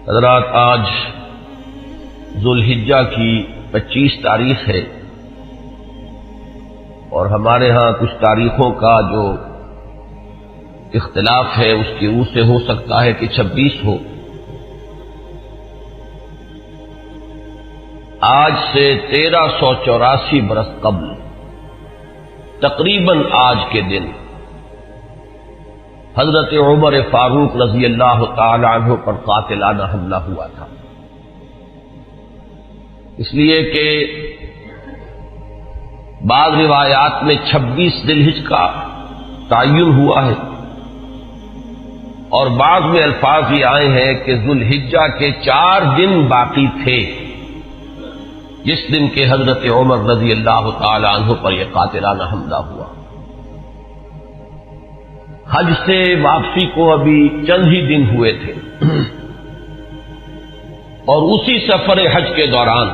حضرات، آج ذوالحجہ کی 25 تاریخ ہے اور ہمارے ہاں کچھ تاریخوں کا جو اختلاف ہے اس کی روح سے ہو سکتا ہے کہ 26 ہو۔ آج سے 1384 برس قبل تقریباً آج کے دن حضرت عمر فاروق رضی اللہ تعالی عنہ پر قاتلانہ حملہ ہوا تھا، اس لیے کہ بعض روایات میں 26 ذی الحجہ کا تعین ہوا ہے اور بعض میں الفاظ یہ آئے ہیں کہ ذوالحجہ کے 4 دن باقی تھے جس دن کے حضرت عمر رضی اللہ تعالی عنہ پر یہ قاتلانہ حملہ ہوا۔ حج سے واپسی کو ابھی چند ہی دن ہوئے تھے اور اسی سفر حج کے دوران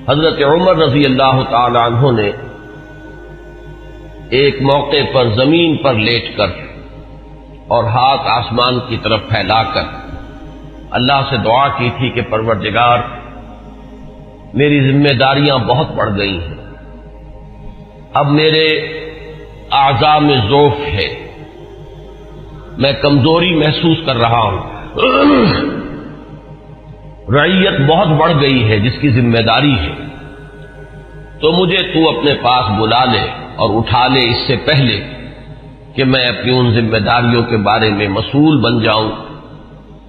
حضرت عمر رضی اللہ تعالی عنہ نے ایک موقع پر زمین پر لیٹ کر اور ہاتھ آسمان کی طرف پھیلا کر اللہ سے دعا کی تھی کہ پروردگار، میری ذمہ داریاں بہت بڑھ گئی ہیں، اب میرے اعضاء میں ضعف ہے، میں کمزوری محسوس کر رہا ہوں، رعیت بہت بڑھ گئی ہے جس کی ذمہ داری ہے، تو مجھے تو اپنے پاس بلا لے اور اٹھا لے اس سے پہلے کہ میں اپنی ان ذمہ داریوں کے بارے میں مسئول بن جاؤں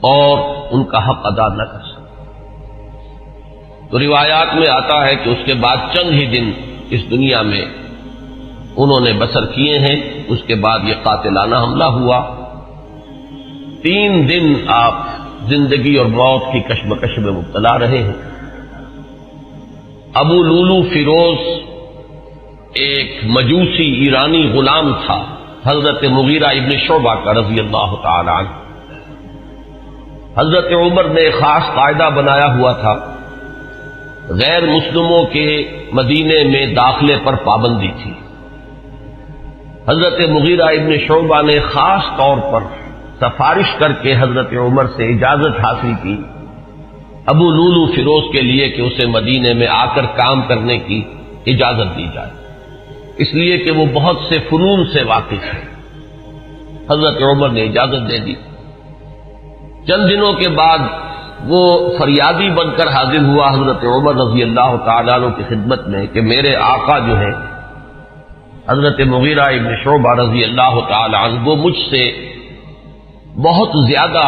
اور ان کا حق ادا نہ کر سکوں۔ تو روایات میں آتا ہے کہ اس کے بعد چند ہی دن اس دنیا میں انہوں نے بسر کیے ہیں، اس کے بعد یہ قاتلانہ حملہ ہوا۔ 3 دن آپ زندگی اور موت کی کشمکش میں مبتلا رہے ہیں۔ ابو لولو فیروز ایک مجوسی ایرانی غلام تھا حضرت مغیرہ ابن شعبہ کا رضی اللہ تعالی عنہ۔ حضرت عمر نے ایک خاص قاعدہ بنایا ہوا تھا، غیر مسلموں کے مدینے میں داخلے پر پابندی تھی۔ حضرت مغیرہ ابن شعبہ نے خاص طور پر سفارش کر کے حضرت عمر سے اجازت حاصل کی ابو لولو فیروز کے لیے کہ اسے مدینے میں آ کر کام کرنے کی اجازت دی جائے، اس لیے کہ وہ بہت سے فنون سے واقف ہے۔ حضرت عمر نے اجازت دے دی۔ چند دنوں کے بعد وہ فریادی بن کر حاضر ہوا حضرت عمر رضی اللہ تعالیٰ عنہ کی خدمت میں کہ میرے آقا جو ہیں حضرت مغیرہ ابن شعبہ رضی اللہ تعالیٰ عنہ وہ مجھ سے بہت زیادہ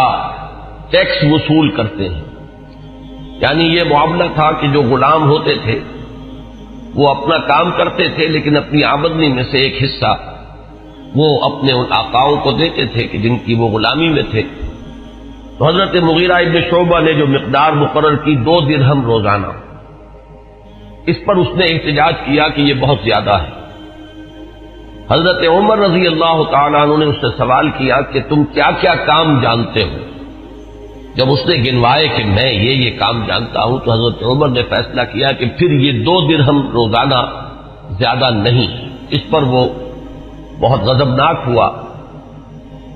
ٹیکس وصول کرتے ہیں۔ یعنی یہ معاملہ تھا کہ جو غلام ہوتے تھے وہ اپنا کام کرتے تھے لیکن اپنی آمدنی میں سے ایک حصہ وہ اپنے ان آقاؤں کو دیتے تھے کہ جن کی وہ غلامی میں تھے۔ تو حضرت مغیرہ ابن شعبہ نے جو مقدار مقرر کی 2 درہم روزانہ، اس پر اس نے احتجاج کیا کہ یہ بہت زیادہ ہے۔ حضرت عمر رضی اللہ تعالیٰ عنہ نے اس سے سوال کیا کہ تم کیا کیا کام جانتے ہو؟ جب اس نے گنوائے کہ میں یہ کام جانتا ہوں تو حضرت عمر نے فیصلہ کیا کہ پھر یہ 2 درہم روزانہ زیادہ نہیں۔ اس پر وہ بہت غضبناک ہوا۔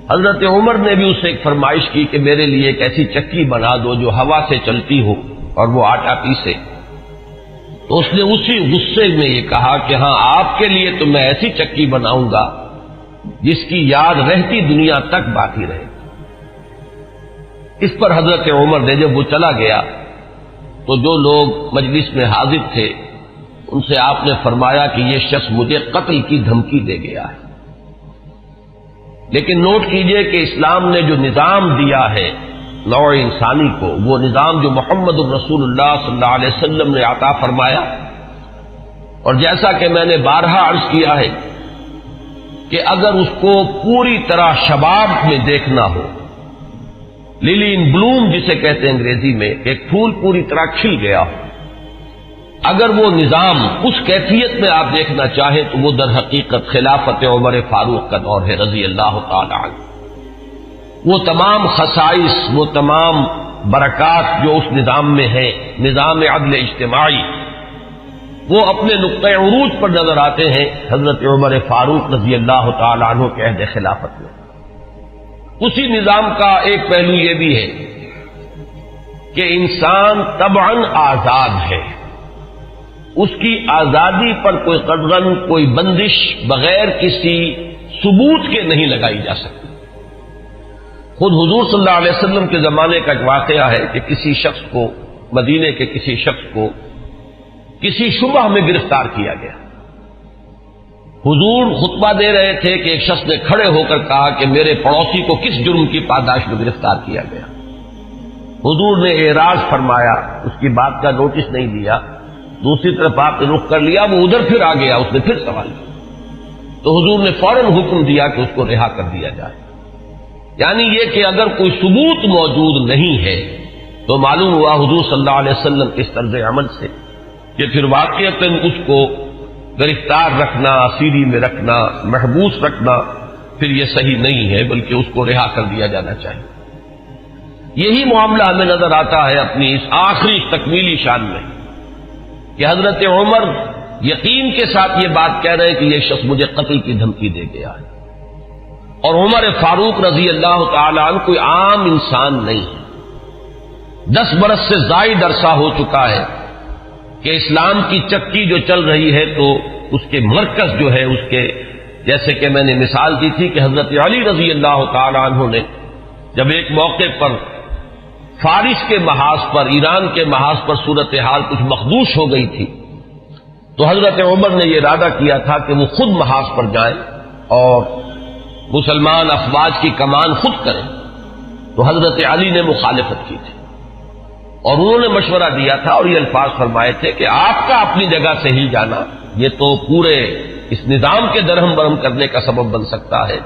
حضرت عمر نے بھی اس سے ایک فرمائش کی کہ میرے لیے ایک ایسی چکی بنا دو جو ہوا سے چلتی ہو اور وہ آٹا پیسے۔ تو اس نے اسی غصے میں یہ کہا کہ ہاں، آپ کے لیے تو میں ایسی چکی بناؤں گا جس کی یاد رہتی دنیا تک باقی رہے۔ اس پر حضرت عمر نے جب وہ چلا گیا تو جو لوگ مجلس میں حاضر تھے ان سے آپ نے فرمایا کہ یہ شخص مجھے قتل کی دھمکی دے گیا ہے۔ لیکن نوٹ کیجئے کہ اسلام نے جو نظام دیا ہے نوع انسانی کو، وہ نظام جو محمد الرسول اللہ صلی اللہ علیہ وسلم نے عطا فرمایا، اور جیسا کہ میں نے بارہا عرض کیا ہے کہ اگر اس کو پوری طرح شباب میں دیکھنا ہو، للی ان بلوم جسے کہتے ہیں انگریزی میں، ایک پھول پوری طرح کھل گیا ہو، اگر وہ نظام اس کیفیت میں آپ دیکھنا چاہیں تو وہ در حقیقت خلافت عمر فاروق کا دور ہے رضی اللہ تعالی عنہ۔ وہ تمام خصائص، وہ تمام برکات جو اس نظام میں ہیں، نظام عدل اجتماعی، وہ اپنے نقطۂ عروج پر نظر آتے ہیں حضرت عمر فاروق رضی اللہ تعالی عنہ کے عہد خلافت میں۔ اسی نظام کا ایک پہلو یہ بھی ہے کہ انسان طبعاً آزاد ہے، اس کی آزادی پر کوئی قدغن، کوئی بندش بغیر کسی ثبوت کے نہیں لگائی جا سکتی۔ خود حضور صلی اللہ علیہ وسلم کے زمانے کا ایک واقعہ ہے کہ کسی شخص کو، مدینے کے کسی شخص کو کسی شبہ میں گرفتار کیا گیا۔ حضور خطبہ دے رہے تھے کہ ایک شخص نے کھڑے ہو کر کہا کہ میرے پڑوسی کو کس جرم کی پاداش میں گرفتار کیا گیا۔ حضور نے اعراض فرمایا، اس کی بات کا نوٹس نہیں لیا، دوسری طرف آپ نے رخ کر لیا، وہ ادھر پھر آ گیا، اس نے پھر سوال کیا تو حضور نے فوراً حکم دیا کہ اس کو رہا کر دیا جائے۔ یعنی یہ کہ اگر کوئی ثبوت موجود نہیں ہے تو معلوم ہوا حضور صلی اللہ علیہ وسلم کے اس طرز عمل سے کہ پھر واقعتاً اس کو گرفتار رکھنا، اسیری میں رکھنا، محبوس رکھنا پھر یہ صحیح نہیں ہے، بلکہ اس کو رہا کر دیا جانا چاہیے۔ یہی معاملہ ہمیں نظر آتا ہے اپنی اس آخری تکمیلی شان میں کہ حضرت عمر یقین کے ساتھ یہ بات کہہ رہے ہیں کہ یہ شخص مجھے قتل کی دھمکی دے گیا ہے، اور عمر فاروق رضی اللہ تعالی عنہ کوئی عام انسان نہیں ہے۔ 10 برس سے زائد عرصہ ہو چکا ہے کہ اسلام کی چکی جو چل رہی ہے تو اس کے مرکز جو ہے، اس کے جیسے کہ میں نے مثال دی تھی کہ حضرت علی رضی اللہ تعالی عنہ نے جب ایک موقع پر فارس کے محاذ پر، ایران کے محاذ پر صورتحال کچھ مخدوش ہو گئی تھی تو حضرت عمر نے یہ ارادہ کیا تھا کہ وہ خود محاذ پر جائیں اور مسلمان افواج کی کمان خود کریں، تو حضرت علی نے مخالفت کی تھی اور انہوں نے مشورہ دیا تھا اور یہ الفاظ فرمائے تھے کہ آپ کا اپنی جگہ سے ہل جانا یہ تو پورے اس نظام کے درہم برہم کرنے کا سبب بن سکتا ہے،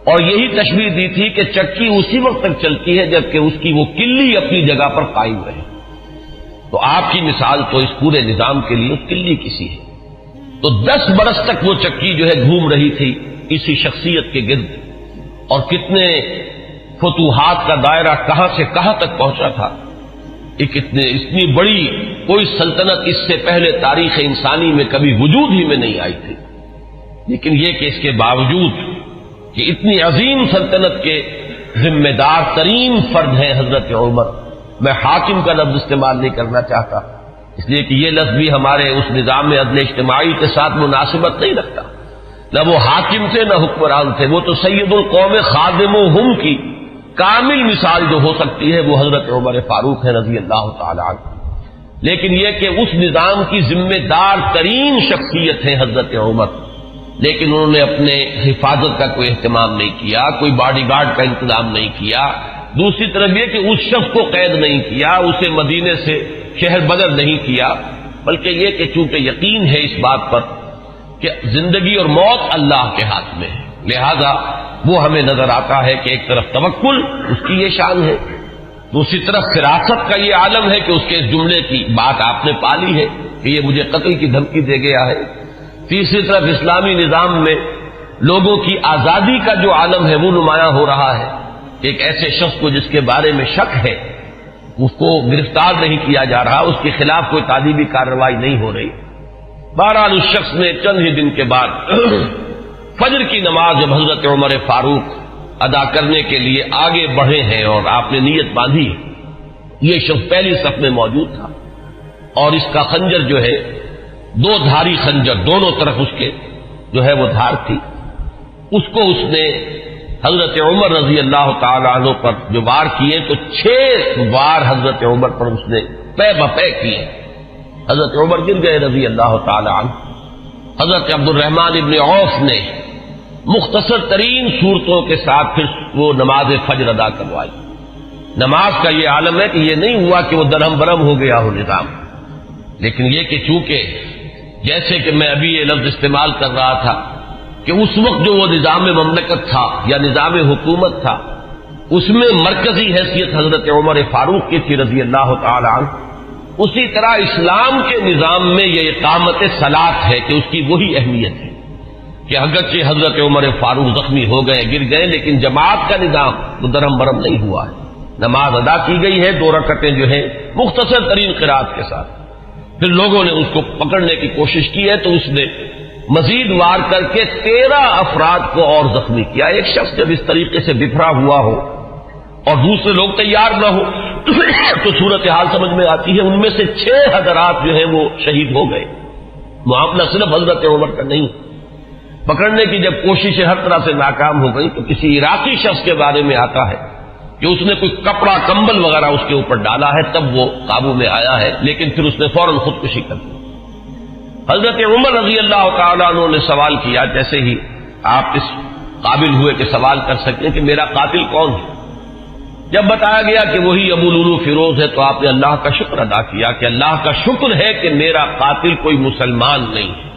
اور یہی تشبیہ دی تھی کہ چکی اسی وقت تک چلتی ہے جبکہ اس کی وہ کلی اپنی جگہ پر قائم رہے، تو آپ کی مثال تو اس پورے نظام کے لیے اس کلی کسی ہے۔ تو 10 برس تک وہ چکی جو ہے گھوم رہی تھی اسی شخصیت کے گرد، اور کتنے فتوحات کا دائرہ کہاں سے کہاں تک پہنچا تھا۔ اتنی بڑی کوئی سلطنت اس سے پہلے تاریخ انسانی میں کبھی وجود ہی میں نہیں آئی تھی، لیکن یہ کہ اس کے باوجود کہ اتنی عظیم سلطنت کے ذمہ دار ترین فرد ہیں حضرت عمر، میں حاکم کا لفظ استعمال نہیں کرنا چاہتا اس لیے کہ یہ لفظ بھی ہمارے اس نظام عدل اجتماعی کے ساتھ مناسبت نہیں رکھتا، نہ وہ حاکم تھے نہ حکمران تھے، وہ تو سید القوم خادمہم کی کامل مثال جو ہو سکتی ہے وہ حضرت عمر فاروق ہے رضی اللہ تعالی عنہ۔ لیکن یہ کہ اس نظام کی ذمہ دار ترین شخصیت ہے حضرت عمر، لیکن انہوں نے اپنے حفاظت کا کوئی اہتمام نہیں کیا، کوئی باڈی گارڈ کا انتظام نہیں کیا، دوسری طرف یہ کہ اس شخص کو قید نہیں کیا، اسے مدینے سے شہر بدر نہیں کیا، بلکہ یہ کہ چونکہ یقین ہے اس بات پر کہ زندگی اور موت اللہ کے ہاتھ میں ہے، لہذا وہ ہمیں نظر آتا ہے کہ ایک طرف توکل اس کی یہ شان ہے، دوسری طرف فراست کا یہ عالم ہے کہ اس کے اس جملے کی بات آپ نے پالی ہے کہ یہ مجھے قتل کی دھمکی دے گیا ہے، تیسری طرف اسلامی نظام میں لوگوں کی آزادی کا جو عالم ہے وہ نمایاں ہو رہا ہے، ایک ایسے شخص کو جس کے بارے میں شک ہے اس کو گرفتار نہیں کیا جا رہا، اس کے خلاف کوئی تعدیبی کارروائی نہیں ہو رہی۔ بہرحال اس شخص نے چند ہی دن کے بعد فجر کی نماز جب حضرت عمر فاروق ادا کرنے کے لیے آگے بڑھے ہیں اور آپ نے نیت باندھی، یہ شخص پہلی صف میں موجود تھا اور اس کا خنجر جو ہے 2 دھاری خنجر، دونوں طرف اس کے جو ہے وہ دھار تھی، اس کو اس نے حضرت عمر رضی اللہ تعالی عنہ پر جو وار کیے تو 6 وار حضرت عمر پر اس نے پے بپے کیے، حضرت عمر گر گئے رضی اللہ تعالی عنہ۔ حضرت عبد الرحمن ابن عوف نے مختصر ترین صورتوں کے ساتھ پھر وہ نماز فجر ادا کروائی۔ نماز کا یہ عالم ہے کہ یہ نہیں ہوا کہ وہ درہم برہم ہو گیا ہو نظام، لیکن یہ کہ چونکہ جیسے کہ میں ابھی یہ لفظ استعمال کر رہا تھا کہ اس وقت جو وہ نظام مملکت تھا یا نظام حکومت تھا اس میں مرکزی حیثیت حضرت عمر فاروق کی تھی رضی اللہ تعالی عنہ، اسی طرح اسلام کے نظام میں یہ اقامت صلاۃ ہے کہ اس کی وہی اہمیت ہے کہ اگرچہ حضرت عمر فاروق زخمی ہو گئے، گر گئے، لیکن جماعت کا نظام وہ درہم برہم نہیں ہوا ہے، نماز ادا کی گئی ہے 2 رکعتیں جو ہیں مختصر ترین قرات کے ساتھ۔ پھر لوگوں نے اس کو پکڑنے کی کوشش کی ہے تو اس نے مزید وار کر کے 13 افراد کو اور زخمی کیا۔ ایک شخص جب اس طریقے سے بکھرا ہوا ہو اور دوسرے لوگ تیار نہ ہو تو صورتحال سمجھ میں آتی ہے. ان میں سے 6 حضرات جو ہیں وہ شہید ہو گئے. معاملہ صرف حضرت عمر کا نہیں. پکڑنے کی جب کوششیں ہر طرح سے ناکام ہو گئی تو کسی عراقی شخص کے بارے میں آتا ہے کہ اس نے کوئی کپڑا کمبل وغیرہ اس کے اوپر ڈالا ہے, تب وہ قابو میں آیا ہے, لیکن پھر اس نے فوراً خودکشی کر دی. حضرت عمر رضی اللہ تعالیٰ عنہ نے سوال کیا, جیسے ہی آپ اس قابل ہوئے کہ سوال کر سکیں کہ میرا قاتل کون ہے. جب بتایا گیا کہ وہی ابو لولو فیروز ہے تو آپ نے اللہ کا شکر ادا کیا کہ اللہ کا شکر ہے کہ میرا قاتل کوئی مسلمان نہیں ہے.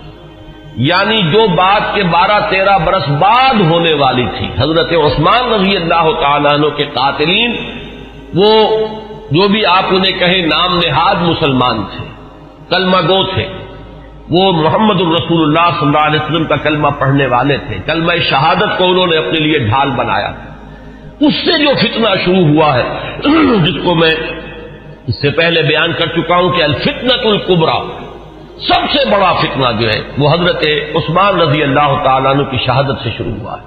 یعنی جو بات کے 12-13 برس بعد ہونے والی تھی, حضرت عثمان رضی اللہ تعالیٰ عنہ کے قاتلین وہ جو بھی آپ انہیں کہیں نام نہاد مسلمان تھے, کلمہ گو تھے, وہ محمد الرسول اللہ صلی اللہ علیہ وسلم کا کلمہ پڑھنے والے تھے, کلمہ شہادت کو انہوں نے اپنے لیے ڈھال بنایا. اس سے جو فتنہ شروع ہوا ہے, جس کو میں اس سے پہلے بیان کر چکا ہوں کہ الفتنۃ الکبریٰ, سب سے بڑا فتنہ جو ہے وہ حضرت عثمان رضی اللہ تعالیٰ عنہ کی شہادت سے شروع ہوا ہے.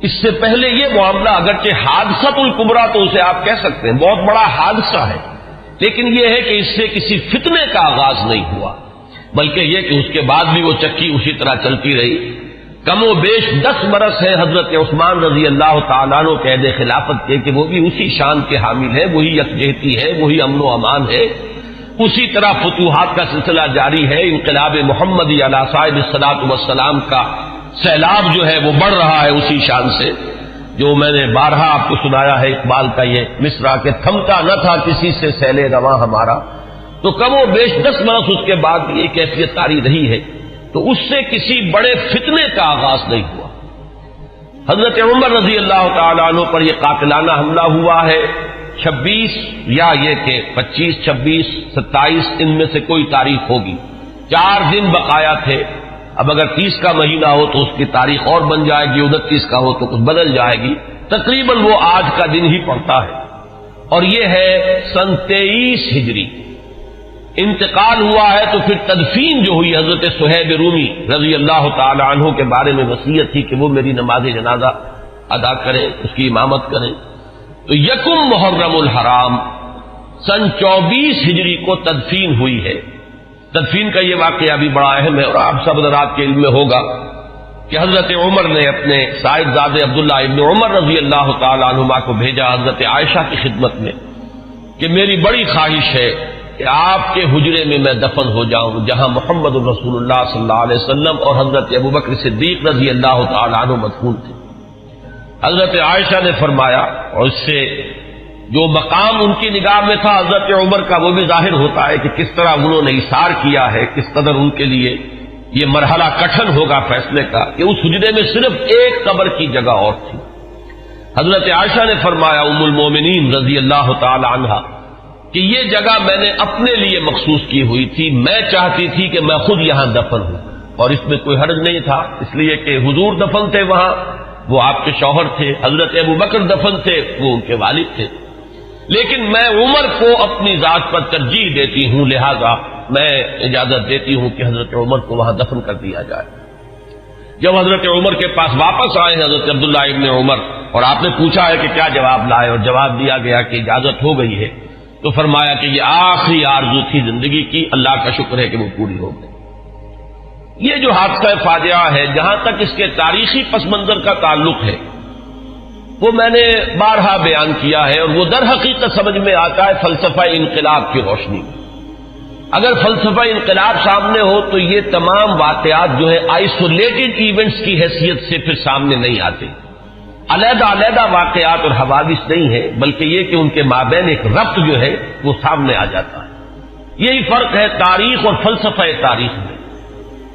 اس سے پہلے یہ معاملہ اگرچہ حادثۃ الکبریٰ تو اسے آپ کہہ سکتے ہیں, بہت بڑا حادثہ ہے, لیکن یہ ہے کہ اس سے کسی فتنے کا آغاز نہیں ہوا, بلکہ یہ کہ اس کے بعد بھی وہ چکی اسی طرح چلتی رہی. کم و بیش 10 برس ہے حضرت عثمان رضی اللہ تعالیٰ عنہ قید خلافت کے کہ وہ بھی اسی شان کے حامل ہے, وہی یکجہتی ہے, وہی امن و امان ہے, اسی طرح فتوحات کا سلسلہ جاری ہے. انقلاب محمدی علی صاحب الصلاۃ والسلام کا سیلاب جو ہے وہ بڑھ رہا ہے اسی شان سے, جو میں نے بارہا آپ کو سنایا ہے اقبال کا یہ مصرع کہ تھمتا نہ تھا کسی سے سیل رواں ہمارا. تو کم و بیش 10 برس اس کے بعد یہ کیفیت طاری رہی ہے, تو اس سے کسی بڑے فتنے کا آغاز نہیں ہوا. حضرت عمر رضی اللہ تعالیٰ عنہ پر یہ قاتلانہ حملہ ہوا ہے 26 یا یہ کہ 25, 26, 27 ان میں سے کوئی تاریخ ہوگی. 4 دن بقایا تھے. اب اگر 30 کا مہینہ ہو تو اس کی تاریخ اور بن جائے گی, 29 کا ہو تو کچھ بدل جائے گی. تقریباً وہ آج کا دن ہی پڑتا ہے, اور یہ ہے سن 23 ہجری. انتقال ہوا ہے تو پھر تدفین جو ہوئی, حضرت صہیب رومی رضی اللہ تعالی عنہ کے بارے میں وصیت تھی کہ وہ میری نماز جنازہ ادا کریں, اس کی امامت کریں. تو یکم محرم الحرام سن 24 ہجری کو تدفین ہوئی ہے. تدفین کا یہ واقعہ بھی بڑا اہم ہے, اور آپ سب حضرات کے علم میں ہوگا کہ حضرت عمر نے اپنے صاحبزادے عبداللہ ابن عمر رضی اللہ تعالی عنہما کو بھیجا حضرت عائشہ کی خدمت میں کہ میری بڑی خواہش ہے کہ آپ کے حجرے میں میں دفن ہو جاؤں جہاں محمد الرسول اللہ صلی اللہ علیہ وسلم اور حضرت ابوبکر صدیق رضی اللہ تعالی عنہ مدفون تھے. حضرت عائشہ نے فرمایا, اور اس سے جو مقام ان کی نگاہ میں تھا حضرت عمر کا وہ بھی ظاہر ہوتا ہے کہ کس طرح انہوں نے اثار کیا ہے, کس قدر ان کے لیے یہ مرحلہ کٹھن ہوگا فیصلے کا کہ اس حجرے میں صرف ایک قبر کی جگہ اور تھی. حضرت عائشہ نے فرمایا ام المومنین رضی اللہ تعالی عنہا کہ یہ جگہ میں نے اپنے لیے مخصوص کی ہوئی تھی, میں چاہتی تھی کہ میں خود یہاں دفن ہوں, اور اس میں کوئی حرج نہیں تھا, اس لیے کہ حضور دفن تھے وہاں, وہ آپ کے شوہر تھے. حضرت ابوبکر دفن تھے, وہ ان کے والد تھے. لیکن میں عمر کو اپنی ذات پر ترجیح دیتی ہوں, لہذا میں اجازت دیتی ہوں کہ حضرت عمر کو وہاں دفن کر دیا جائے. جب حضرت عمر کے پاس واپس آئے ہیں حضرت عبداللہ ابن عمر, اور آپ نے پوچھا ہے کہ کیا جواب لائے, اور جواب دیا گیا کہ اجازت ہو گئی ہے, تو فرمایا کہ یہ آخری آرزو تھی زندگی کی, اللہ کا شکر ہے کہ وہ پوری ہو گئی. یہ جو حادثہ فاجعہ ہے, جہاں تک اس کے تاریخی پس منظر کا تعلق ہے وہ میں نے بارہا بیان کیا ہے, اور وہ در حقیقت سمجھ میں آتا ہے فلسفہ انقلاب کی روشنی میں. اگر فلسفہ انقلاب سامنے ہو تو یہ تمام واقعات جو ہے آئسولیٹڈ ایونٹس کی حیثیت سے پھر سامنے نہیں آتے, علیحدہ علیحدہ واقعات اور حوادث نہیں ہے, بلکہ یہ کہ ان کے مابین ایک ربط جو ہے وہ سامنے آ جاتا ہے. یہی فرق ہے تاریخ اور فلسفہ تاریخ میں.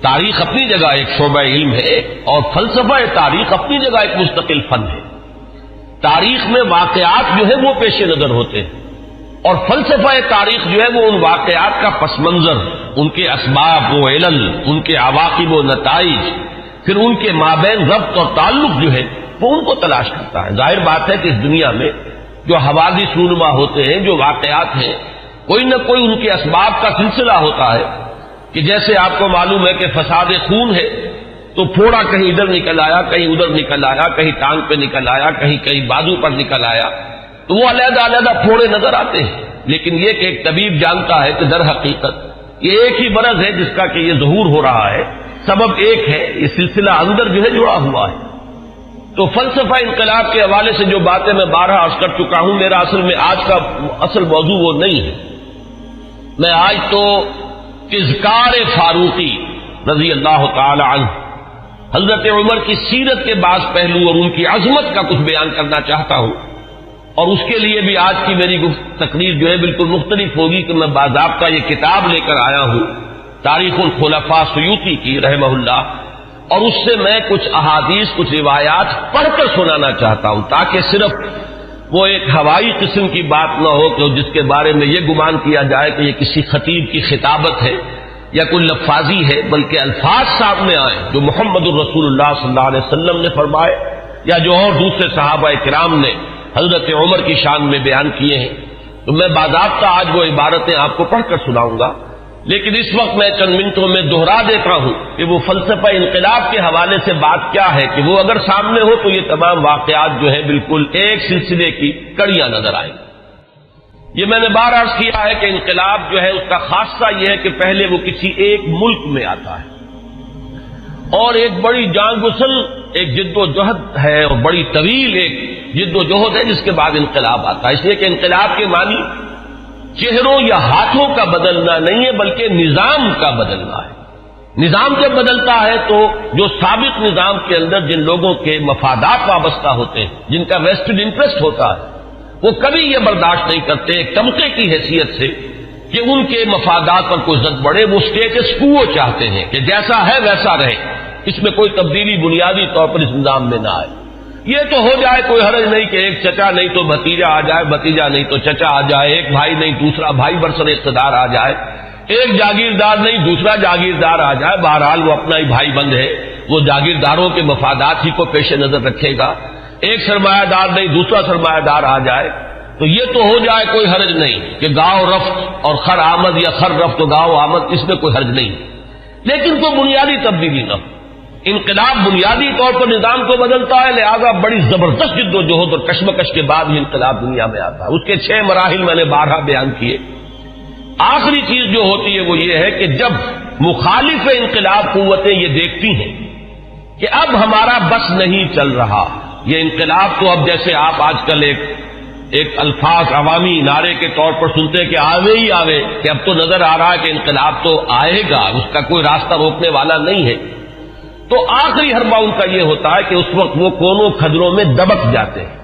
تاریخ اپنی جگہ ایک شعبہ علم ہے, اور فلسفہ تاریخ اپنی جگہ ایک مستقل فن ہے. تاریخ میں واقعات جو ہے وہ پیش نظر ہوتے ہیں, اور فلسفہ تاریخ جو ہے وہ ان واقعات کا پس منظر, ان کے اسباب و علل, ان کے عواقب و نتائج, پھر ان کے مابین ربط اور تعلق جو ہے وہ ان کو تلاش کرتا ہے. ظاہر بات ہے کہ اس دنیا میں جو حوادث رونما ہوتے ہیں, جو واقعات ہیں, کوئی نہ کوئی ان کے اسباب کا سلسلہ ہوتا ہے. کہ جیسے آپ کو معلوم ہے کہ فساد خون ہے تو پھوڑا کہیں ادھر نکل آیا, کہیں ادھر نکل آیا, کہیں ٹانگ پہ نکل آیا, کہیں بازو پر نکل آیا, تو وہ علیحدہ علیحدہ پھوڑے نظر آتے ہیں، لیکن یہ کہ ایک طبیب جانتا ہے کہ در حقیقت یہ ایک ہی مرض ہے جس کا کہ یہ ظہور ہو رہا ہے، سبب ایک ہے، یہ سلسلہ اندر جو ہے جڑا ہوا ہے۔ تو فلسفہ انقلاب کے حوالے سے جو باتیں میں بارہا عرض کر چکا ہوں، میرا اصل میں آج کا اصل موضوع وہ نہیں ہے۔ میں آج تو اذکار فاروقی رضی اللہ تعالی عنہ، حضرت عمر کی سیرت کے بعض پہلو اور ان کی عظمت کا کچھ بیان کرنا چاہتا ہوں، اور اس کے لیے بھی آج کی میری تقریر جو ہے بالکل مختلف ہوگی کہ میں باضابطہ یہ کتاب لے کر آیا ہوں تاریخ الخلفاء سیوطی کی رحمہ اللہ، اور اس سے میں کچھ احادیث کچھ روایات پڑھ کر سنانا چاہتا ہوں، تاکہ صرف وہ ایک ہوائی قسم کی بات نہ ہو کہ جس کے بارے میں یہ گمان کیا جائے کہ یہ کسی خطیب کی خطابت ہے یا کوئی لفاظی ہے، بلکہ الفاظ سامنے آئیں جو محمد الرسول اللہ صلی اللہ علیہ وسلم نے فرمائے یا جو اور دوسرے صحابہ کرام نے حضرت عمر کی شان میں بیان کیے ہیں۔ تو میں باضابطہ آج وہ عبارتیں آپ کو پڑھ کر سناؤں گا، لیکن اس وقت میں چند منٹوں میں دہرا دیتا ہوں کہ وہ فلسفہ انقلاب کے حوالے سے بات کیا ہے کہ وہ اگر سامنے ہو تو یہ تمام واقعات جو ہیں بالکل ایک سلسلے کی کڑیاں نظر آئیں۔ یہ میں نے بار عرض کیا ہے کہ انقلاب جو ہے اس کا خاصہ یہ ہے کہ پہلے وہ کسی ایک ملک میں آتا ہے، اور ایک بڑی جان گسل ایک جد و جہد ہے، اور بڑی طویل ایک جد و جہد ہے جس کے بعد انقلاب آتا ہے۔ اس لیے کہ انقلاب کے معنی چہروں یا ہاتھوں کا بدلنا نہیں ہے، بلکہ نظام کا بدلنا ہے۔ نظام جب بدلتا ہے تو جو سابق نظام کے اندر جن لوگوں کے مفادات وابستہ ہوتے ہیں، جن کا ویسٹڈ انٹرسٹ ہوتا ہے، وہ کبھی یہ برداشت نہیں کرتے ایک طبقے کی حیثیت سے کہ ان کے مفادات پر کوئی زد بڑھے۔ وہ اسٹیٹس کو چاہتے ہیں کہ جیسا ہے ویسا رہے، اس میں کوئی تبدیلی بنیادی طور پر اس نظام میں نہ آئے۔ یہ تو ہو جائے کوئی حرج نہیں کہ ایک چچا نہیں تو بھتیجا آ جائے، بھتیجا نہیں تو چچا آ جائے، ایک بھائی نہیں دوسرا بھائی برسر اقتدار آ جائے، ایک جاگیردار نہیں دوسرا جاگیردار آ جائے، بہرحال وہ اپنا ہی بھائی بند ہے، وہ جاگیرداروں کے مفادات ہی کو پیش نظر رکھے گا، ایک سرمایہ دار نہیں دوسرا سرمایہ دار آ جائے، تو یہ تو ہو جائے کوئی حرج نہیں کہ گاؤں رفت اور خر آمد یا خر رفت و گاؤں آمد، اس میں کوئی حرج نہیں، لیکن کوئی بنیادی تبدیلی نہ ہو۔ انقلاب بنیادی طور پر نظام کو بدلتا ہے، لہذا بڑی زبردست جد و جہد اور کشمکش کے بعد یہ انقلاب دنیا میں آتا ہے۔ اس کے 6 مراحل میں نے بارہا بیان کیے۔ آخری چیز جو ہوتی ہے وہ یہ ہے کہ جب مخالف انقلاب قوتیں یہ دیکھتی ہیں کہ اب ہمارا بس نہیں چل رہا، یہ انقلاب تو اب جیسے آپ آج کل ایک الفاظ عوامی نعرے کے طور پر سنتے ہیں کہ آوے ہی آوے، کہ اب تو نظر آ رہا ہے کہ انقلاب تو آئے گا، اس کا کوئی راستہ روکنے والا نہیں ہے، تو آخری حربہ ان کا یہ ہوتا ہے کہ اس وقت وہ کونوں کھدروں میں دبک جاتے ہیں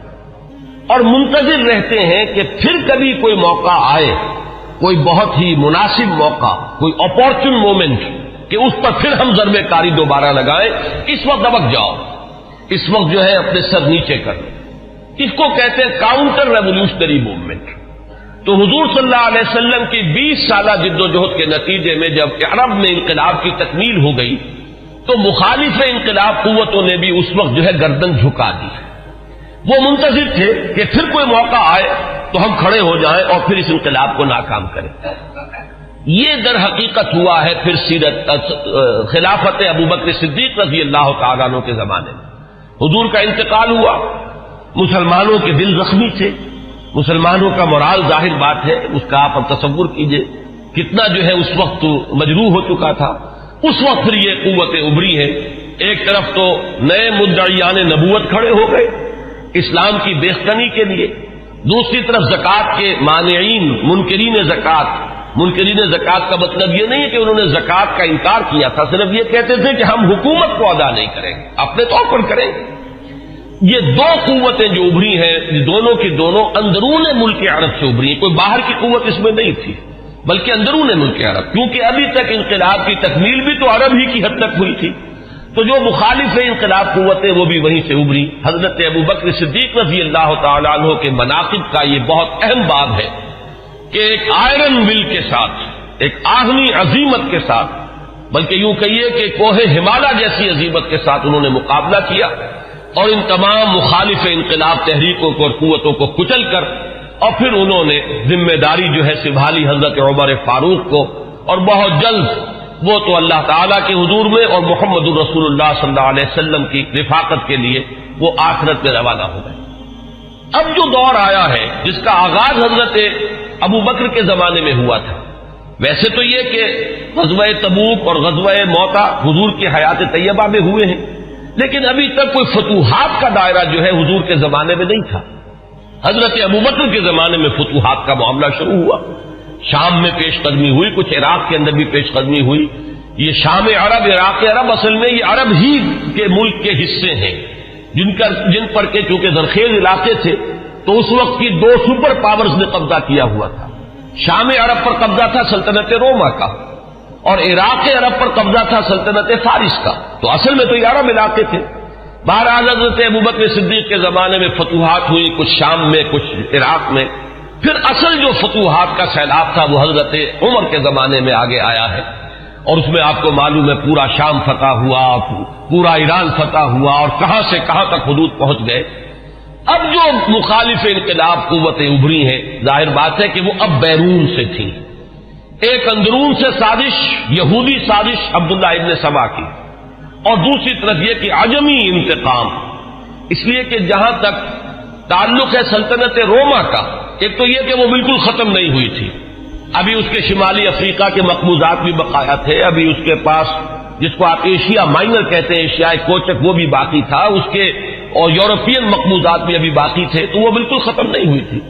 اور منتظر رہتے ہیں کہ پھر کبھی کوئی موقع آئے، کوئی بہت ہی مناسب موقع، کوئی اپورچن مومنٹ کہ اس پر پھر ہم ضرب کاری دوبارہ لگائیں، اس وقت دبک جاؤ، اس وقت جو ہے اپنے سر نیچے کر لو۔ اس کو کہتے ہیں کاؤنٹر ریولوشنری موومنٹ۔ تو حضور صلی اللہ علیہ وسلم کی 20 سالہ جد و جہد کے نتیجے میں جب عرب میں انقلاب کی تکمیل ہو گئی تو مخالف انقلاب قوتوں نے بھی اس وقت جو ہے گردن جھکا دی۔ وہ منتظر تھے کہ پھر کوئی موقع آئے تو ہم کھڑے ہو جائیں اور پھر اس انقلاب کو ناکام کریں۔ یہ در حقیقت ہوا ہے پھر سیرت خلافت ابوبکر صدیق رضی اللہ تعالیٰ عنہ کے زمانے میں۔ حضور کا انتقال ہوا، مسلمانوں کے دل زخمی تھے، مسلمانوں کا مورال ظاہر بات ہے، اس کا آپ تصور کیجئے کتنا جو ہے اس وقت مجروح ہو چکا تھا۔ اس وقت پھر یہ قوتیں ابھری ہیں، ایک طرف تو نئے مدعیان نبوت کھڑے ہو گئے اسلام کی بیخنی کے لیے، دوسری طرف زکوٰۃ کے مانعین منکرین زکوٰۃ کا مطلب یہ نہیں ہے کہ انہوں نے زکوٰۃ کا انکار کیا تھا، صرف یہ کہتے تھے کہ ہم حکومت کو ادا نہیں کریں گے، اپنے طور پر کریں گے۔ یہ دو قوتیں جو ابھری ہیں دونوں کی دونوں اندرون ملک عرب سے ابھری ہیں، کوئی باہر کی قوت اس میں نہیں تھی بلکہ اندرون ملک عرب، کیونکہ ابھی تک انقلاب کی تکمیل بھی تو عرب ہی کی حد تک ہوئی تھی، تو جو مخالف انقلاب قوتیں وہ بھی وہیں سے ابھری۔ حضرت ابوبکر صدیق رضی اللہ تعالیٰ عنہ کے مناقب کا یہ بہت اہم باب ہے کہ ایک آئرن ول کے ساتھ، ایک آہنی عظیمت کے ساتھ، بلکہ یوں کہیے کہ کوہ ہمالیہ جیسی عظیمت کے ساتھ انہوں نے مقابلہ کیا اور ان تمام مخالف انقلاب تحریکوں کو اور قوتوں کو کچل کر، اور پھر انہوں نے ذمہ داری جو ہے سنبھالی حضرت عمر فاروق کو، اور بہت جلد وہ تو اللہ تعالیٰ کے حضور میں اور محمد الرسول اللہ صلی اللہ علیہ وسلم کی رفاقت کے لیے وہ آخرت میں روانہ ہو گئے۔ اب جو دور آیا ہے جس کا آغاز حضرت ابو بکر کے زمانے میں ہوا تھا، ویسے تو یہ کہ غزوہ تبوک اور غزوہ موتا حضور کی حیات طیبہ میں ہوئے ہیں، لیکن ابھی تک کوئی فتوحات کا دائرہ جو ہے حضور کے زمانے میں نہیں تھا۔ حضرت ابو بکر کے زمانے میں فتوحات کا معاملہ شروع ہوا، شام میں پیش قدمی ہوئی، کچھ عراق کے اندر بھی پیش قدمی ہوئی۔ یہ شام عرب، عراق عرب، اصل میں یہ عرب ہی کے ملک کے حصے ہیں جن پر کہ چونکہ زرخیز علاقے تھے تو اس وقت کی دو سپر پاورز نے قبضہ کیا ہوا تھا۔ شام عرب پر قبضہ تھا سلطنت روما کا، اور عراق عرب پر قبضہ تھا سلطنت فارس کا، تو اصل میں تو یہ عرب علاقے تھے۔ بہرحال حضرت ابوبکر صدیق کے زمانے میں فتوحات ہوئی، کچھ شام میں کچھ عراق میں۔ پھر اصل جو فتوحات کا سیلاب تھا وہ حضرت عمر کے زمانے میں آگے آیا ہے، اور اس میں آپ کو معلوم ہے پورا شام فتح ہوا، پورا ایران فتح ہوا، اور کہاں سے کہاں تک حدود پہنچ گئے۔ اب جو مخالف انقلاب قوتیں ابھری ہیں، ظاہر بات ہے کہ وہ اب بیرون سے تھیں۔ ایک اندرون سے سازش، یہودی سازش عبداللہ ابن سبا کی، اور دوسری طرف یہ کہ عجمی انتقام، اس لیے کہ جہاں تک تعلق ہے سلطنت روما کا، ایک تو یہ کہ وہ بالکل ختم نہیں ہوئی تھی، ابھی اس کے شمالی افریقہ کے مقبوضات بھی بقایا تھے، ابھی اس کے پاس جس کو آپ ایشیا مائنر کہتے ہیں، ایشیائی کوچک، وہ بھی باقی تھا، اس کے اور یورپین مقبوضات بھی ابھی باقی تھے، تو وہ بالکل ختم نہیں ہوئی تھی۔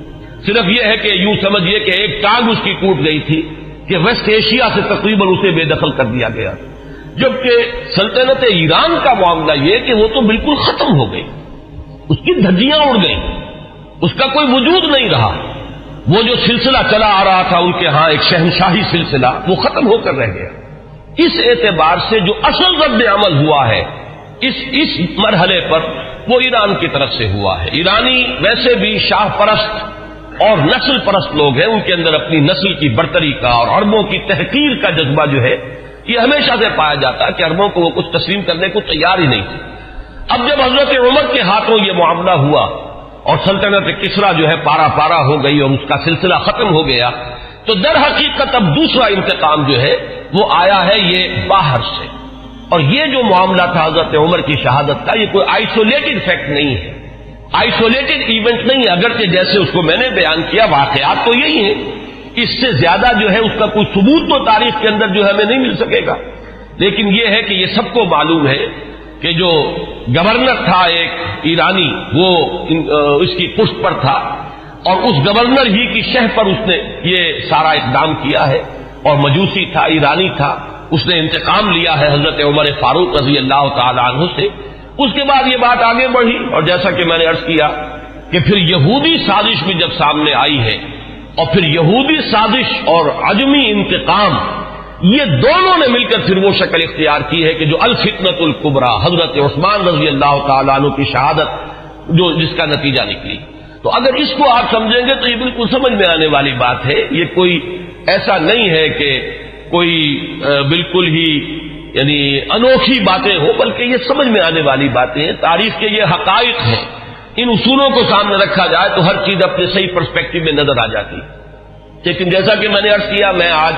صرف یہ ہے کہ یوں سمجھیے کہ ایک ٹانگ اس کی ٹوٹ گئی تھی کہ ویسٹ ایشیا سے تقریباً اسے بے دخل کر دیا گیا، جبکہ سلطنت ایران کا معاملہ یہ کہ وہ تو بالکل ختم ہو گئی، اس کی دھجیاں اڑ گئیں، اس کا کوئی وجود نہیں رہا۔ وہ جو سلسلہ چلا آ رہا تھا ان کے ہاں ایک شہنشاہی سلسلہ، وہ ختم ہو کر رہ گیا۔ اس اعتبار سے جو اصل رد عمل ہوا ہے اس مرحلے پر وہ ایران کی طرف سے ہوا ہے۔ ایرانی ویسے بھی شاہ پرست اور نسل پرست لوگ ہیں، ان کے اندر اپنی نسل کی برتری کا اور عربوں کی تحقیر کا جذبہ جو ہے یہ ہمیشہ سے پایا جاتا ہے کہ عربوں کو وہ کچھ تسلیم کرنے کو تیار ہی نہیں تھے۔ اب جب حضرت عمر کے ہاتھوں یہ معاملہ ہوا اور سلطنت کسریٰ جو ہے پارا پارا ہو گئی اور اس کا سلسلہ ختم ہو گیا، تو در حقیقت اب دوسرا انتقام جو ہے وہ آیا ہے یہ باہر سے۔ اور یہ جو معاملہ تھا حضرت عمر کی شہادت کا، یہ کوئی آئسولیٹڈ فیکٹ نہیں ہے، آئسولیٹڈ ایونٹ نہیں ہے، اگرچہ جیسے اس کو میں نے بیان کیا واقعات تو یہی ہیں، اس سے زیادہ جو ہے اس کا کوئی ثبوت تو تاریخ کے اندر جو ہے ہمیں نہیں مل سکے گا، لیکن یہ ہے کہ یہ سب کو معلوم ہے کہ جو گورنر تھا ایک ایرانی، وہ اس کی پشت پر تھا، اور اس گورنر ہی کی شہ پر اس نے یہ سارا اقدام کیا ہے، اور مجوسی تھا، ایرانی تھا، اس نے انتقام لیا ہے حضرت عمر فاروق رضی اللہ تعالی عنہ سے۔ اس کے بعد یہ بات آگے بڑھی، اور جیسا کہ میں نے عرض کیا کہ پھر یہودی سازش بھی جب سامنے آئی ہے، اور پھر یہودی سازش اور عجمی انتقام، یہ دونوں نے مل کر پھر وہ شکل اختیار کی ہے کہ جو الفتنۃ الکبریٰ، حضرت عثمان رضی اللہ تعالیٰ عنہ کی شہادت جو جس کا نتیجہ نکلی۔ تو اگر اس کو آپ سمجھیں گے تو یہ بالکل سمجھ میں آنے والی بات ہے، یہ کوئی ایسا نہیں ہے کہ کوئی بالکل ہی یعنی انوکھی باتیں ہو، بلکہ یہ سمجھ میں آنے والی باتیں ہیں، تاریخ کے یہ حقائق ہیں، ان اصولوں کو سامنے رکھا جائے تو ہر چیز اپنے صحیح پرسپیکٹو میں نظر آ جاتی ہے۔ لیکن جیسا کہ میں نے عرض کیا، میں آج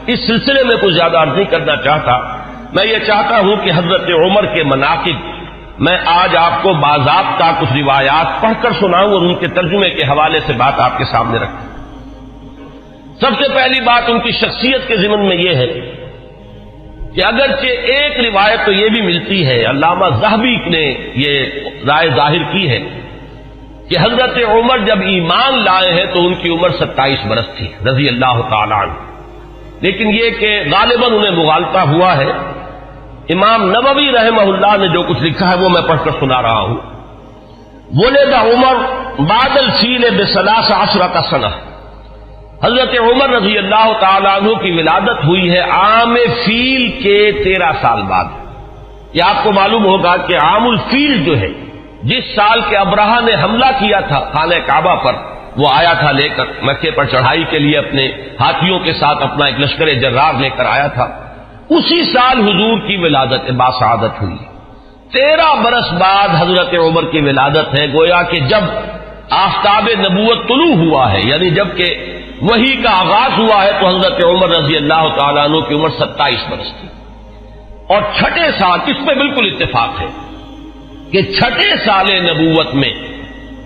اس سلسلے میں کچھ زیادہ عرض نہیں کرنا چاہتا، میں یہ چاہتا ہوں کہ حضرت عمر کے مناقب میں آج آپ کو باضابطہ کچھ روایات پڑھ کر سناؤں اور ان کے ترجمے کے حوالے سے بات آپ کے سامنے رکھوں۔ سب سے پہلی بات ان کی شخصیت کے ضمن میں یہ ہے کہ اگرچہ ایک روایت تو یہ بھی ملتی ہے، علامہ ذہبی نے یہ رائے ظاہر کی ہے کہ حضرت عمر جب ایمان لائے ہیں تو ان کی عمر 27 برس تھی رضی اللہ تعالی عنہ، لیکن یہ کہ غالباً انہیں مغالطہ ہوا ہے۔ امام نووی رحمہ اللہ نے جو کچھ لکھا ہے وہ میں پڑھ کر سنا رہا ہوں۔ ولد عمر بعد الفیل ب13 سنہ، حضرت عمر رضی اللہ تعالیٰ عنہ کی ولادت ہوئی ہے عام فیل کے 13 سال بعد۔ یہ آپ کو معلوم ہوگا کہ عام الفیل جو ہے، جس سال کے ابرہہ نے حملہ کیا تھا خانہ کعبہ پر، وہ آیا تھا لے کر مکے پر چڑھائی کے لیے، اپنے ہاتھیوں کے ساتھ اپنا ایک لشکر جرار لے کر آیا تھا، اسی سال حضور کی ولادت باسعادت ہوئی۔ 13 برس بعد حضرت عمر کی ولادت ہے، گویا کہ جب آفتاب نبوت طلوع ہوا ہے، یعنی جب کہ وحی کا آغاز ہوا ہے، تو حضرت عمر رضی اللہ تعالیٰ عنہ کی عمر 27 برس تھی۔ اور چھٹے سال، اس پہ بالکل اتفاق ہے کہ چھٹے سال نبوت میں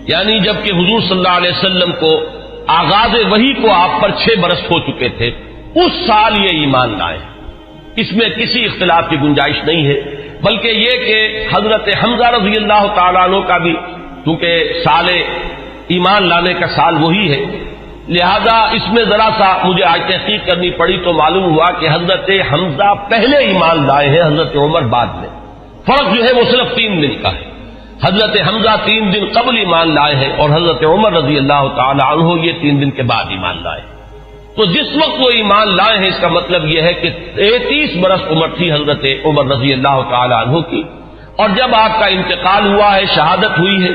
یعنی جبکہ حضور صلی اللہ علیہ وسلم کو آغاز وحی کو آپ پر 6 برس ہو چکے تھے، اس سال یہ ایمان لائے، اس میں کسی اختلاف کی گنجائش نہیں ہے، بلکہ یہ کہ حضرت حمزہ رضی اللہ تعالیٰ عنہ کا بھی کیونکہ سال ایمان لانے کا سال وہی ہے، لہذا اس میں ذرا سا مجھے آج تحقیق کرنی پڑی تو معلوم ہوا کہ حضرت حمزہ پہلے ایمان لائے ہیں، حضرت عمر بعد میں۔ فرق جو ہے وہ صرف 3 دن کا ہے، حضرت حمزہ 3 دن قبل ایمان لائے ہیں اور حضرت عمر رضی اللہ تعالی عنہ یہ 3 دن کے بعد ایمان لائے۔ تو جس وقت وہ ایمان لائے ہیں اس کا مطلب یہ ہے کہ 33 برس عمر تھی حضرت عمر رضی اللہ تعالی عنہ کی، اور جب آپ کا انتقال ہوا ہے، شہادت ہوئی ہے،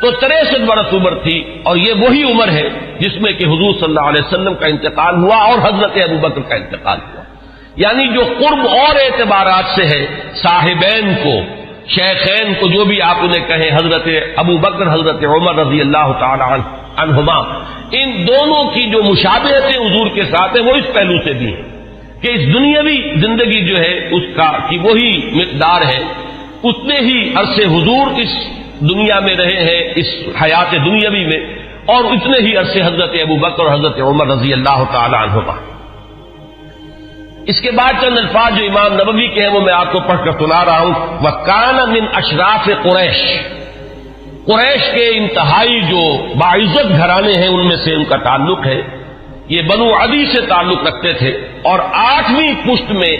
تو 63 برس عمر تھی، اور یہ وہی عمر ہے جس میں کہ حضور صلی اللہ علیہ وسلم کا انتقال ہوا اور حضرت ابوبکر کا انتقال ہوا۔ یعنی جو قرب اور اعتبارات سے ہے، صاحبین کو، شیخین کو، جو بھی آپ انہیں کہیں، حضرت ابوبکر حضرت عمر رضی اللہ تعالی عنہما، ان دونوں کی جو مشابہتیں حضور کے ساتھ ہیں وہ اس پہلو سے بھی ہیں کہ اس دنیاوی زندگی جو ہے اس کا کی وہی مقدار ہے، اتنے ہی عرصے حضور اس دنیا میں رہے ہیں، اس حیات دنیاوی میں، اور اتنے ہی عرصے حضرت ابوبکر اور حضرت عمر رضی اللہ تعالی عنہما۔ اس کے بعد چند الفاظ جو امام نبوی کے ہیں وہ میں آپ کو پڑھ کر سنا رہا ہوں۔ وَكَانَ مِنْ أَشْرَافِ قُرَيْشِ، قریش کے انتہائی جو باعزت گھرانے ہیں ان میں سے ان کا تعلق ہے، یہ بنو عدی سے تعلق رکھتے تھے، اور 8ویں پشت میں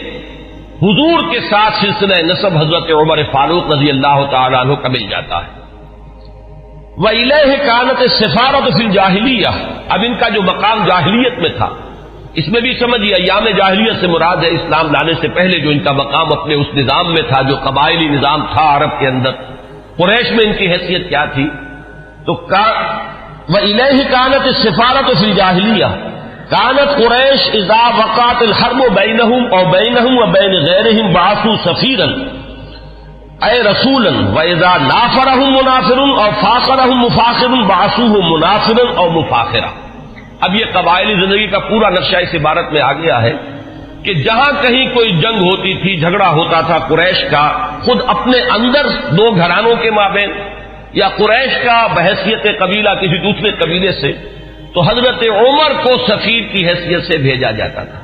حضور کے ساتھ سلسلہ نسب حضرت عمر فاروق رضی اللہ تعالی عنہ کا مل جاتا ہے۔ وَإِلَيْهِ كَانَتِ السِّفَارَةُ فِي الْجَاهِلِيَّةِ، اب ان کا جو مقام جاہلیت میں تھا، اس میں بھی سمجھیے ایام جاہلیت سے مراد ہے اسلام لانے سے پہلے جو ان کا مقام اپنے اس نظام میں تھا جو قبائلی نظام تھا عرب کے اندر، قریش میں ان کی حیثیت کیا تھی؟ تو وَإِلَيْهِ كَانَتِ السِّفَارَةُ فِي الْجَاهِلِيَّةِ كَانَتْ قُرَيْشُ إِذَا وَقَعَتِ الْحَرْبُ بَيْنَهُمْ أَوْ بَيْنَهُمْ وَبَيْنَ غَيْرِهِمْ بَعَثُوا سَفِيرًا أي رسولا وإذا نافرهم منافر أو فاخرهم مفاخر بعثوه منافرا أو مفاخرا۔ اب یہ قبائلی زندگی کا پورا نقشہ اس عبارت میں آ گیا ہے کہ جہاں کہیں کوئی جنگ ہوتی تھی، جھگڑا ہوتا تھا قریش کا خود اپنے اندر 2 گھرانوں کے مابین، یا قریش کا بحیثیت قبیلہ کسی دوسرے قبیلے سے، تو حضرت عمر کو سفیر کی حیثیت سے بھیجا جاتا تھا،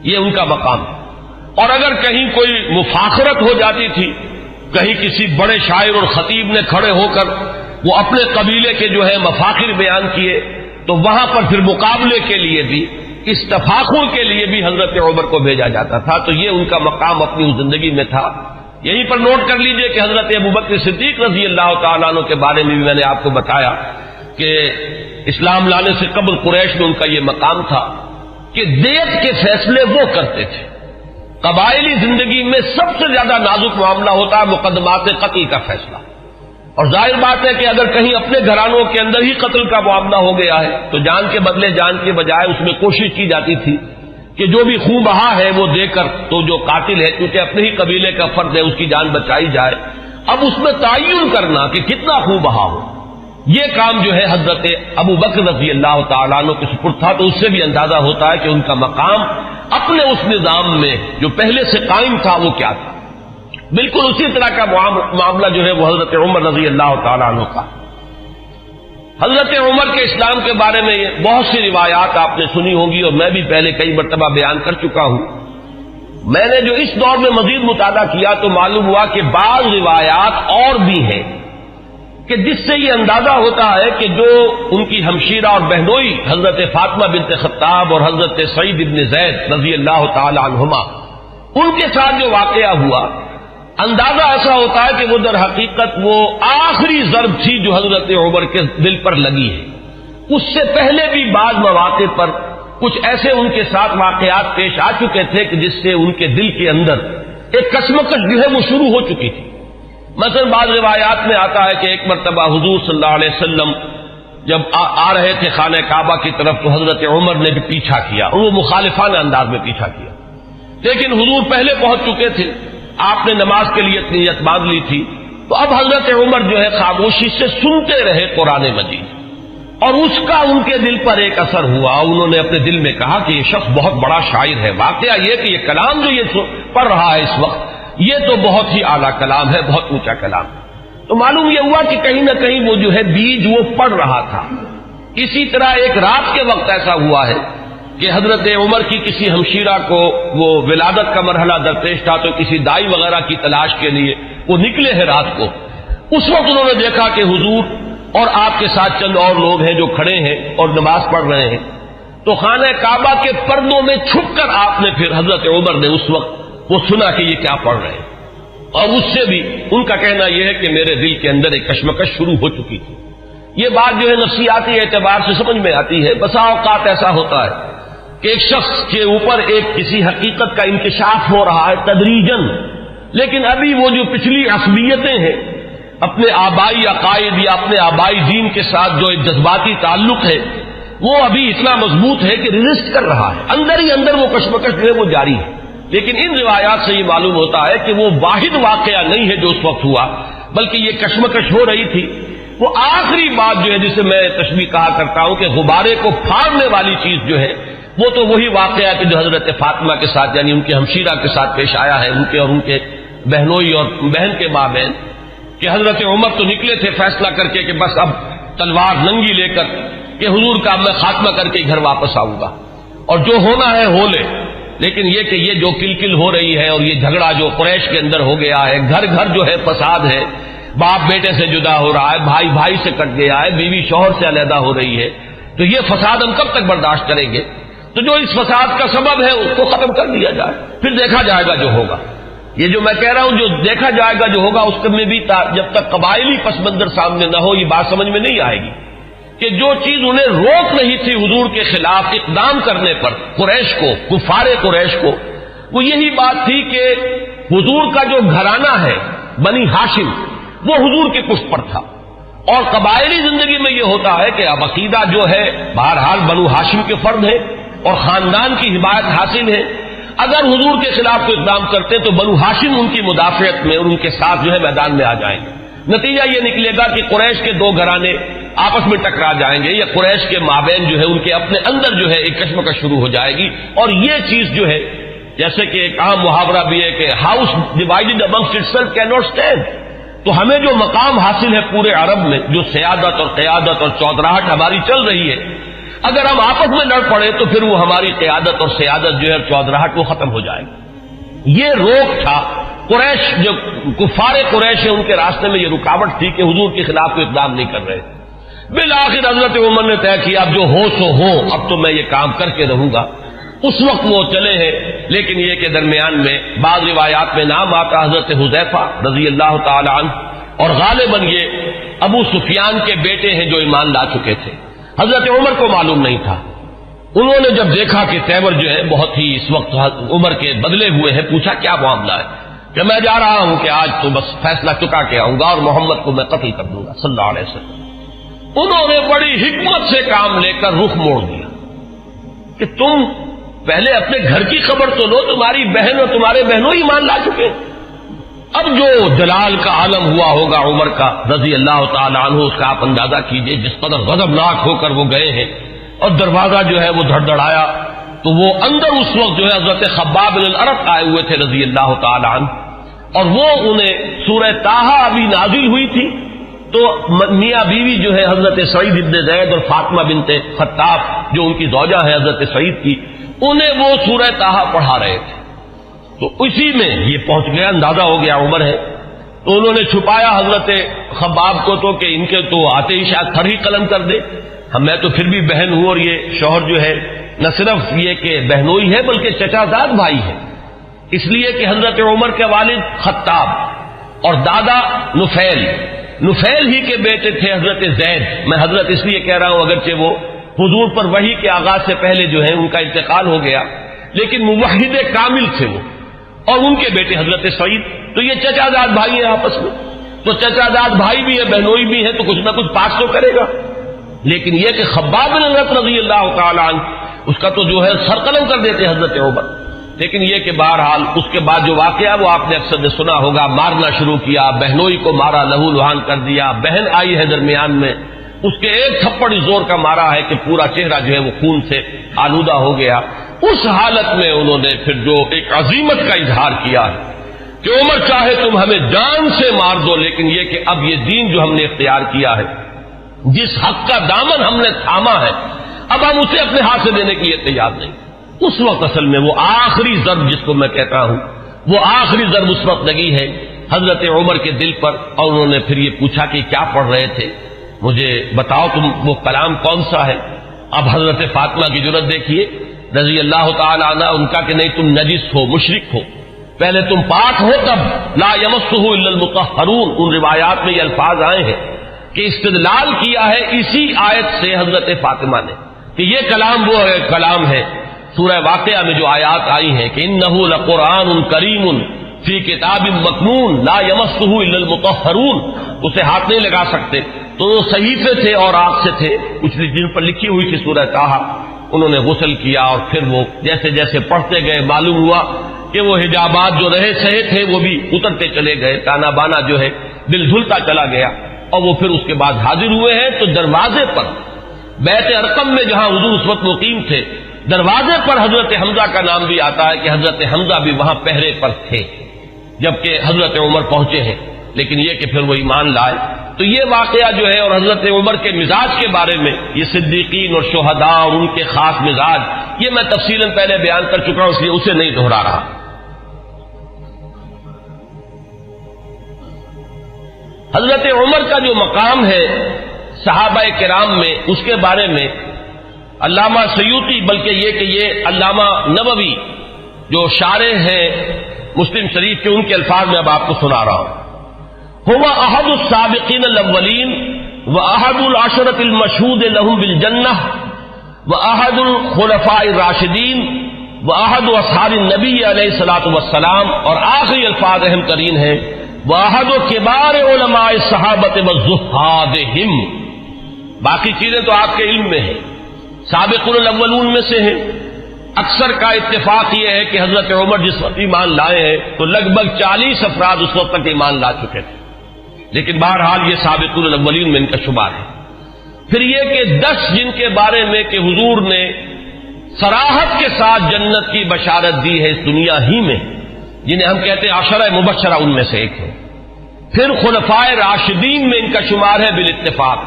یہ ان کا مقام ہے۔ اور اگر کہیں کوئی مفاخرت ہو جاتی تھی، کہیں کسی بڑے شاعر اور خطیب نے کھڑے ہو کر وہ اپنے قبیلے کے جو ہے مفاخر بیان کیے، تو وہاں پر پھر مقابلے کے لیے بھی، اس تفاخر کے لیے بھی حضرت عمر کو بھیجا جاتا تھا۔ تو یہ ان کا مقام اپنی اس زندگی میں تھا۔ یہیں پر نوٹ کر لیجئے کہ حضرت ابوبکر صدیق رضی اللہ تعالیٰ عنہ کے بارے میں بھی میں نے آپ کو بتایا کہ اسلام لانے سے قبل قریش میں ان کا یہ مقام تھا کہ دیت کے فیصلے وہ کرتے تھے۔ قبائلی زندگی میں سب سے زیادہ نازک معاملہ ہوتا ہے مقدمات قتل کا فیصلہ، اور ظاہر بات ہے کہ اگر کہیں اپنے گھرانوں کے اندر ہی قتل کا معاملہ ہو گیا ہے تو جان کے بدلے جان کے بجائے اس میں کوشش کی جاتی تھی کہ جو بھی خون بہا ہے وہ دے کر تو جو قاتل ہے کیونکہ اپنے ہی قبیلے کا فرد ہے اس کی جان بچائی جائے۔ اب اس میں تعین کرنا کہ کتنا خون بہا ہو، یہ کام جو ہے حضرت ابوبکر رضی اللہ تعالیٰ عنہ کے سپرد تھا۔ تو اس سے بھی اندازہ ہوتا ہے کہ ان کا مقام اپنے اس نظام میں جو پہلے سے قائم تھا وہ کیا تھا۔ بالکل اسی طرح کا معاملہ جو ہے وہ حضرت عمر رضی اللہ تعالیٰ عنہ کا۔ حضرت عمر کے اسلام کے بارے میں بہت سی روایات آپ نے سنی ہوں گی، اور میں بھی پہلے کئی مرتبہ بیان کر چکا ہوں۔ میں نے جو اس دور میں مزید مطالعہ کیا تو معلوم ہوا کہ بعض روایات اور بھی ہیں کہ جس سے یہ اندازہ ہوتا ہے کہ جو ان کی ہمشیرہ اور بہنوئی حضرت فاطمہ بنت خطاب اور حضرت سعید بن زید رضی اللہ تعالی عنہما، ان کے ساتھ جو واقعہ ہوا، اندازہ ایسا ہوتا ہے کہ وہ در حقیقت وہ آخری ضرب تھی جو حضرت عمر کے دل پر لگی ہے۔ اس سے پہلے بھی بعض مواقع پر کچھ ایسے ان کے ساتھ واقعات پیش آ چکے تھے کہ جس سے ان کے دل کے اندر ایک کشمکش جو ہے وہ شروع ہو چکی تھی۔ مثلا بعض روایات میں آتا ہے کہ ایک مرتبہ حضور صلی اللہ علیہ وسلم جب آ رہے تھے خانہ کعبہ کی طرف تو حضرت عمر نے بھی پیچھا کیا، اور وہ مخالفانہ انداز میں پیچھا کیا، لیکن حضور پہلے پہنچ چکے تھے، آپ نے نماز کے لیے نیت باندھ لی تھی، تو اب حضرت عمر جو ہے خاموشی سے سنتے رہے قرآن مجید، اور اس کا ان کے دل پر ایک اثر ہوا۔ انہوں نے اپنے دل میں کہا کہ یہ شخص بہت بڑا شاعر ہے، واقعہ یہ کہ یہ کلام جو یہ پڑھ رہا ہے اس وقت یہ تو بہت ہی اعلیٰ کلام ہے، بہت اونچا کلام ہے۔ تو معلوم یہ ہوا کہ کہیں نہ کہیں وہ جو ہے بیج وہ پڑ رہا تھا. اسی طرح ایک رات کے وقت ایسا ہوا ہے کہ حضرت عمر کی کسی ہمشیرہ کو وہ ولادت کا مرحلہ درپیش تھا تو کسی دائی وغیرہ کی تلاش کے لیے وہ نکلے ہیں رات کو. اس وقت انہوں نے دیکھا کہ حضور اور آپ کے ساتھ چند اور لوگ ہیں جو کھڑے ہیں اور نماز پڑھ رہے ہیں. تو خانہ کعبہ کے پردوں میں چھپ کر آپ نے پھر حضرت عمر نے اس وقت وہ سنا کہ یہ کیا پڑھ رہے ہیں, اور اس سے بھی ان کا کہنا یہ ہے کہ میرے دل کے اندر ایک کشمکش شروع ہو چکی تھی. یہ بات جو ہے نفسیاتی اعتبار سے سمجھ میں آتی ہے. بسا اوقات ایسا ہوتا ہے کہ ایک شخص کے اوپر ایک کسی حقیقت کا انکشاف ہو رہا ہے تدریجن, لیکن ابھی وہ جو پچھلی عصبیتیں ہیں اپنے آبائی عقائد یا اپنے آبائی دین کے ساتھ جو ایک جذباتی تعلق ہے وہ ابھی اتنا مضبوط ہے کہ ریزسٹ کر رہا ہے, اندر ہی اندر وہ کشمکش جو ہے وہ جاری ہے. لیکن ان روایات سے یہ معلوم ہوتا ہے کہ وہ واحد واقعہ نہیں ہے جو اس وقت ہوا, بلکہ یہ کشمکش ہو رہی تھی. وہ آخری بات جو ہے جسے میں تشبیہ کہا کرتا ہوں کہ غبارے کو پھاڑنے والی چیز جو ہے وہ تو وہی واقعہ کہ جو حضرت فاطمہ کے ساتھ یعنی ان کے ہمشیرہ کے ساتھ پیش آیا ہے, ان کے اور ان کے بہنوئی اور بہن کے مابین, کہ حضرت عمر تو نکلے تھے فیصلہ کر کے کہ بس اب تلوار ننگی لے کر کہ حضور کا میں خاتمہ کر کے گھر واپس آؤں گا اور جو ہونا ہے ہو لے. لیکن یہ کہ یہ جو کلکل ہو رہی ہے اور یہ جھگڑا جو قریش کے اندر ہو گیا ہے, گھر گھر جو ہے فساد ہے, باپ بیٹے سے جدا ہو رہا ہے, بھائی بھائی سے کٹ گیا ہے, بیوی شوہر سے علیحدہ ہو رہی ہے, تو یہ فساد ہم کب تک برداشت کریں گے؟ تو جو اس فساد کا سبب ہے اس کو ختم کر دیا جائے, پھر دیکھا جائے گا جو ہوگا. یہ جو میں کہہ رہا ہوں جو دیکھا جائے گا جو ہوگا اس میں بھی جب تک قبائلی پس منظر سامنے نہ ہو یہ بات سمجھ میں نہیں آئے گی کہ جو چیز انہیں روک نہیں تھی حضور کے خلاف اقدام کرنے پر قریش کو, کفار قریش کو, وہ یہی بات تھی کہ حضور کا جو گھرانہ ہے بنی ہاشم وہ حضور کے پشت پر تھا. اور قبائلی زندگی میں یہ ہوتا ہے کہ اب عقیدہ جو ہے بہرحال بنو ہاشم کے فرد ہے اور خاندان کی حمایت حاصل ہے. اگر حضور کے خلاف کوئی اقدام کرتے تو بنو ہاشم ان کی مدافعت میں اور ان کے ساتھ جو ہے میدان میں آ جائیں گے. نتیجہ یہ نکلے گا کہ قریش کے دو گھرانے آپس میں ٹکرا جائیں گے یا قریش کے مابین جو ہے ان کے اپنے اندر جو ہے ایک کشمکش شروع ہو جائے گی. اور یہ چیز جو ہے جیسے کہ ایک عام محاورہ بھی ہے کہ house divided amongst itself can not stand. تو ہمیں جو مقام حاصل ہے پورے عرب میں, جو سیادت اور قیادت اور چودراہٹ ہماری چل رہی ہے, اگر ہم آپس میں لڑ پڑے تو پھر وہ ہماری قیادت اور سیادت جو ہے چودراہٹ وہ ختم ہو جائے گی. یہ روک تھا قریش, جو کفار قریش ہیں ان کے راستے میں یہ رکاوٹ تھی کہ حضور کے خلاف کوئی اقدام نہیں کر رہے. بالآخر حضرت عمر نے طے کیا اب جو ہو سو ہو, اب تو میں یہ کام کر کے رہوں گا. اس وقت وہ چلے ہیں, لیکن یہ کہ درمیان میں بعض روایات میں نام آتا حضرت حذیفہ رضی اللہ تعالی عنہ, اور غالباً یہ ابو سفیان کے بیٹے ہیں جو ایمان لا چکے تھے. حضرت عمر کو معلوم نہیں تھا. انہوں نے جب دیکھا کہ تیور جو ہے بہت ہی اس وقت عمر کے بدلے ہوئے ہیں, پوچھا کیا معاملہ ہے؟ کہ میں جا رہا ہوں کہ آج تو بس فیصلہ چکا کے آؤں گا اور محمد کو میں قتل کر دوں گا صلی اللہ علیہ وسلم. انہوں نے بڑی حکمت سے کام لے کر رخ موڑ دیا کہ تم پہلے اپنے گھر کی خبر تو لو, تمہاری بہن اور تمہارے بہنوں ایمان لا چکے. اب جو جلال کا عالم ہوا ہوگا عمر کا رضی اللہ تعالیٰ عنہ, اس کا آپ اندازہ کیجئے جس قدر غضبناک ہو کر وہ گئے ہیں. اور دروازہ جو ہے وہ دھڑدھڑایا تو وہ اندر اس وقت جو ہے حضرت خباب بن الارت آئے ہوئے تھے رضی اللہ تعالیٰ عنہ, اور وہ انہیں سورہ طٰہٰ ابھی نازل ہوئی تھی تو میاں بیوی جو ہے حضرت سعید ابن زید اور فاطمہ بنت خطاب جو ان کی زوجہ ہے حضرت سعید کی, انہیں وہ سورہ طٰہٰ پڑھا رہے تھے. تو اسی میں یہ پہنچ گیا, اندازہ ہو گیا عمر ہے. تو انہوں نے چھپایا حضرت خباب کو تو کہ ان کے تو آتے ہی شاید تھر ہی قلم کر دے. میں تو پھر بھی بہن ہوں اور یہ شوہر جو ہے نہ صرف یہ کہ بہنوئی ہے بلکہ چچا زاد بھائی ہے, اس لیے کہ حضرت عمر کے والد خطاب اور دادا نفیل ہی کے بیٹے تھے حضرت زید. میں حضرت اس لیے کہہ رہا ہوں اگرچہ وہ حضور پر وحی کے آغاز سے پہلے جو ہے ان کا انتقال ہو گیا, لیکن موحد کامل تھے وہ, اور ان کے بیٹے حضرت سعید. تو یہ چچا زاد بھائی ہیں آپس میں, تو چچا زاد بھائی بھی ہے بہنوئی بھی ہے, تو کچھ نہ کچھ پاس تو کرے گا. لیکن یہ کہ خباب بن الارت رضی اللہ تعالیٰ عنہ اس کا تو جو ہے سر قلم کر دیتے حضرت عمر. لیکن یہ کہ بہرحال اس کے بعد جو واقعہ وہ آپ نے اکثر نے سنا ہوگا, مارنا شروع کیا, بہنوئی کو مارا, لہو لہان کر دیا. بہن آئی ہے درمیان میں, اس کے ایک تھپڑ زور کا مارا ہے کہ پورا چہرہ جو ہے وہ خون سے آلودہ ہو گیا. اس حالت میں انہوں نے پھر جو ایک عزیمت کا اظہار کیا ہے کہ عمر چاہے تم ہمیں جان سے مار دو، لیکن یہ کہ اب یہ دین جو ہم نے اختیار کیا ہے، جس حق کا دامن ہم نے تھاما ہے، اب ہم اسے اپنے ہاتھ سے دینے کے لیے تیار نہیں۔ اس وقت اصل میں وہ آخری ضرب جس کو میں کہتا ہوں، وہ آخری ضرب اس وقت لگی ہے حضرت عمر کے دل پر، اور انہوں نے پھر یہ پوچھا کہ کیا پڑھ رہے تھے، مجھے بتاؤ تم وہ کلام کون سا ہے۔ اب حضرت فاطمہ کی جرأت دیکھیے رضی اللہ تعالی عنہ، ان کا کہ نہیں تم نجس ہو، مشرک ہو، پہلے تم پاک ہو تب لا یمسہ الا المطہرون۔ ان روایات میں یہ الفاظ آئے ہیں کہ استدلال کیا ہے اسی آیت سے حضرت فاطمہ نے کہ یہ کلام وہ کلام ہے سورہ واقعہ میں جو آیات آئی ہیں کہ انہ لقرآن کریم فی کتاب مکنون لا یمسہ الا المطہرون، اسے ہاتھ نہیں لگا سکتے۔ تو وہ صحیفے تھے اور آگ سے تھے، کچھ جن پر لکھی ہوئی تھی سورہ طٰہٰ، انہوں نے غسل کیا اور پھر وہ جیسے جیسے پڑھتے گئے معلوم ہوا کہ وہ حجابات جو رہے سہے تھے وہ بھی اترتے چلے گئے، تانا بانا جو ہے دل دھلتا چلا گیا، اور وہ پھر اس کے بعد حاضر ہوئے ہیں تو دروازے پر بیت ارقم میں جہاں حضور اس وقت مقیم تھے، دروازے پر حضرت حمزہ کا نام بھی آتا ہے کہ حضرت حمزہ بھی وہاں پہرے پر تھے جبکہ حضرت عمر پہنچے ہیں، لیکن یہ کہ پھر وہ ایمان لائے۔ تو یہ واقعہ جو ہے اور حضرت عمر کے مزاج کے بارے میں، یہ صدیقین اور شہداء اور ان کے خاص مزاج، یہ میں تفصیلاً پہلے بیان کر چکا ہوں، اس لیے اسے نہیں دہرا رہا۔ حضرت عمر کا جو مقام ہے صحابہ کرام میں، اس کے بارے میں علامہ سیوطی، بلکہ یہ کہ یہ علامہ نووی جو شارح ہیں مسلم شریف کے، ان کے الفاظ میں اب آپ کو سنا رہا ہوں۔ هو احد السابقین الاولین واحد العشرۃ المشہود لهم بالجنہ واحد الخلفاء الراشدین واحد اصحاب النبی علیہ الصلوۃ والسلام، اور آخری الفاظ اہم ترین ہیں واحد کبار علماء الصحابۃ والزہادہم۔ باقی چیزیں تو آپ کے علم میں ہیں، سابقون الاولون میں سے ہیں۔ اکثر کا اتفاق یہ ہے کہ حضرت عمر جس وقت ایمان لائے ہیں تو لگ بھگ 40 افراد اس وقت تک ایمان لا چکے تھے، لیکن بہرحال یہ سابقون الاولین میں ان کا شمار ہے۔ پھر یہ کہ 10 جن کے بارے میں کہ حضور نے صراحت کے ساتھ جنت کی بشارت دی ہے اس دنیا ہی میں، جنہیں ہم کہتے ہیں عشرہ مبشرہ، ان میں سے ایک ہے۔ پھر خلفائے راشدین میں ان کا شمار ہے بالاتفاق۔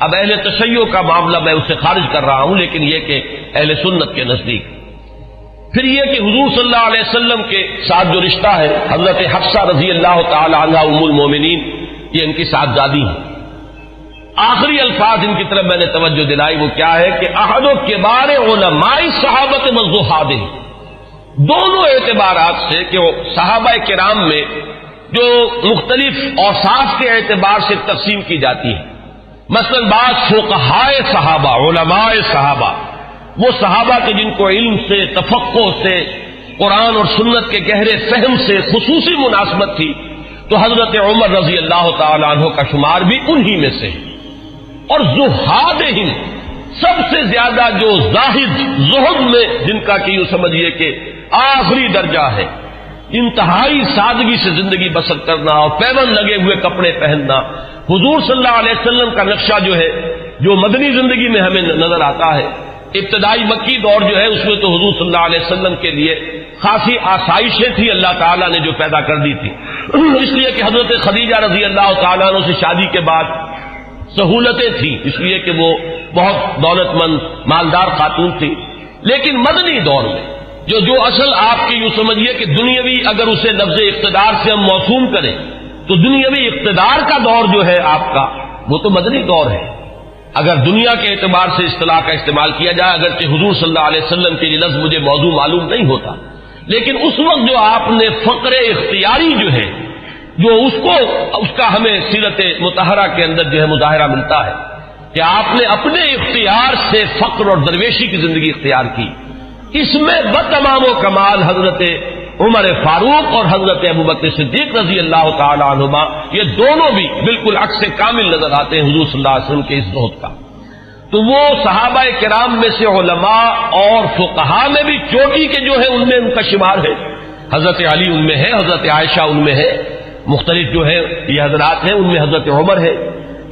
اب اہل تشیع کا معاملہ میں اسے خارج کر رہا ہوں، لیکن یہ کہ اہل سنت کے نزدیک۔ پھر یہ کہ حضور صلی اللہ علیہ وسلم کے ساتھ جو رشتہ ہے، حضرت حفصہ رضی اللہ تعالی عنہا ام المومنین، یہ ان کی صاحبزادی ہیں۔ آخری الفاظ ان کی طرف میں نے توجہ دلائی وہ کیا ہے کہ احد و کبار علماء صحابت والزہاد، دونوں اعتبارات سے کہ وہ صحابہ کرام میں جو مختلف اوصاف کے اعتبار سے تقسیم کی جاتی ہے، مثلا بعض فقہائے صحابہ، علماء صحابہ، وہ صحابہ کے جن کو علم سے، تفقہ سے، قرآن اور سنت کے گہرے فہم سے خصوصی مناسبت تھی، تو حضرت عمر رضی اللہ تعالی عنہ کا شمار بھی انہی میں سے ہے۔ اور زہادہم، سب سے زیادہ جو زاہد، زہد میں جن کا کہ یوں سمجھیے کہ آخری درجہ ہے، انتہائی سادگی سے زندگی بسر کرنا اور پیون لگے ہوئے کپڑے پہننا، حضور صلی اللہ علیہ وسلم کا نقشہ جو ہے، جو مدنی زندگی میں ہمیں نظر آتا ہے، ابتدائی مکی دور جو ہے اس میں تو حضور صلی اللہ علیہ وسلم کے لیے خاصی آسائشیں تھی اللہ تعالیٰ نے جو پیدا کر دی تھی، اس لیے کہ حضرت خدیجہ رضی اللہ تعالیٰ عنہ سے شادی کے بعد سہولتیں تھیں، اس لیے کہ وہ بہت دولت مند مالدار خاتون تھی۔ لیکن مدنی دور میں جو اصل آپ کی یوں سمجھیے کہ دنیاوی، اگر اسے لفظ اقتدار سے ہم موسوم کریں تو دنیاوی اقتدار کا دور جو ہے آپ کا، وہ تو مدنی دور ہے۔ اگر دنیا کے اعتبار سے اصطلاح کا استعمال کیا جائے، اگرچہ حضور صلی اللہ علیہ وسلم کے یہ لفظ مجھے موضوع معلوم نہیں ہوتا، لیکن اس وقت جو آپ نے فقر اختیاری جو ہے، جو اس کا ہمیں سیرت مطہرہ کے اندر جو ہے مظاہرہ ملتا ہے کہ آپ نے اپنے اختیار سے فقر اور درویشی کی زندگی اختیار کی، اس میں بتمام و کمال حضرت عمر فاروق اور حضرت ابوبکر صدیق رضی اللہ تعالی عنہما، یہ دونوں بھی بالکل عکس کامل نظر آتے ہیں حضور صلی اللہ علیہ وسلم کے اس زہد کا۔ تو وہ صحابہ کرام میں سے علماء اور فقہاء میں بھی چوٹی کے جو ہے ان میں ان کا شمار ہے، حضرت علی ان میں ہے، حضرت عائشہ ان میں ہے، مختلف جو ہے یہ حضرات ہیں، ان میں حضرت عمر ہے۔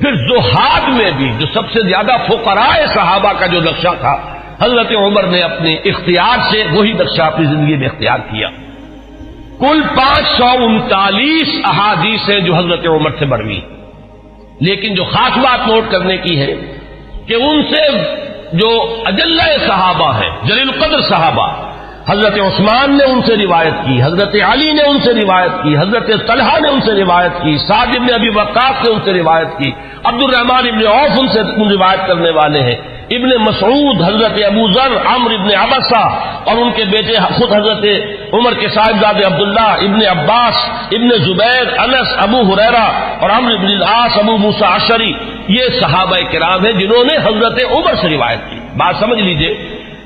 پھر زہاد میں بھی جو سب سے زیادہ فقراء صحابہ کا جو نقشہ تھا، حضرت عمر نے اپنے اختیار سے وہی نقشہ اپنی زندگی میں اختیار کیا۔ کل 539 احادیث ہیں جو حضرت عمر سے بڑھوی. لیکن جو خاص بات نوٹ کرنے کی ہے کہ ان سے جو اجلہ صحابہ ہیں، جلیل القدر صحابہ، حضرت عثمان نے ان سے روایت کی، حضرت علی نے ان سے روایت کی، حضرت طلحہ نے ان سے روایت کی، سعد بن ابی وقاص نے ان سے روایت کی، عبد الرحمن ابن عوف ان سے روایت کرنے والے ہیں، ابن مسعود، حضرت ابو ذر، عمرو ابن عبسہ اور ان کے بیٹے خود حضرت عمر کے صاحبزادے عبداللہ، ابن عباس، ابن زبیر، انس، ابو ہریرہ اور عمرو بن العاص، ابو موسیٰ اشعری، یہ صحابہ کرام ہیں جنہوں نے حضرت عمر سے روایت کی. بات سمجھ لیجئے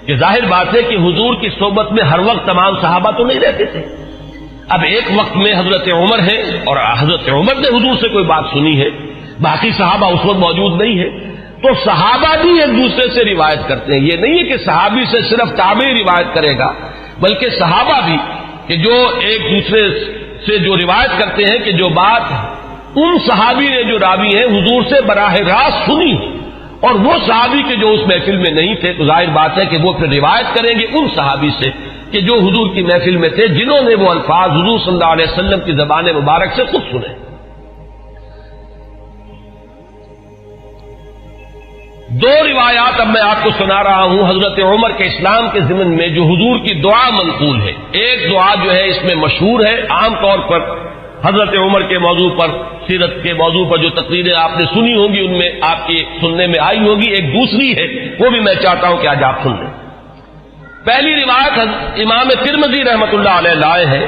کہ ظاہر بات ہے کہ حضور کی صحبت میں ہر وقت تمام صحابہ تو نہیں رہتے تھے. اب ایک وقت میں حضرت عمر ہے اور حضرت عمر نے حضور سے کوئی بات سنی ہے، باقی صحابہ اس وقت موجود نہیں ہے، تو صحابہ بھی ایک دوسرے سے روایت کرتے ہیں. یہ نہیں ہے کہ صحابی سے صرف تابعی روایت کرے گا، بلکہ صحابہ بھی کہ جو ایک دوسرے سے جو روایت کرتے ہیں کہ جو بات ان صحابی نے جو راوی ہیں حضور سے براہ راست سنی اور وہ صحابی کے جو اس محفل میں نہیں تھے، تو ظاہر بات ہے کہ وہ پھر روایت کریں گے ان صحابی سے کہ جو حضور کی محفل میں تھے، جنہوں نے وہ الفاظ حضور صلی اللہ علیہ وسلم کی زبان مبارک سے خود سنے. دو روایات اب میں آپ کو سنا رہا ہوں حضرت عمر کے اسلام کے ضمن میں جو حضور کی دعا منقول ہے. ایک دعا جو ہے اس میں مشہور ہے، عام طور پر حضرت عمر کے موضوع پر، سیرت کے موضوع پر جو تقریریں آپ نے سنی ہوں گی ان میں آپ کی سننے میں آئی ہوگی. ایک دوسری ہے، وہ بھی میں چاہتا ہوں کہ آج آپ سن لیں. پہلی روایت امام ترمذی رحمۃ اللہ علیہ لائے ہے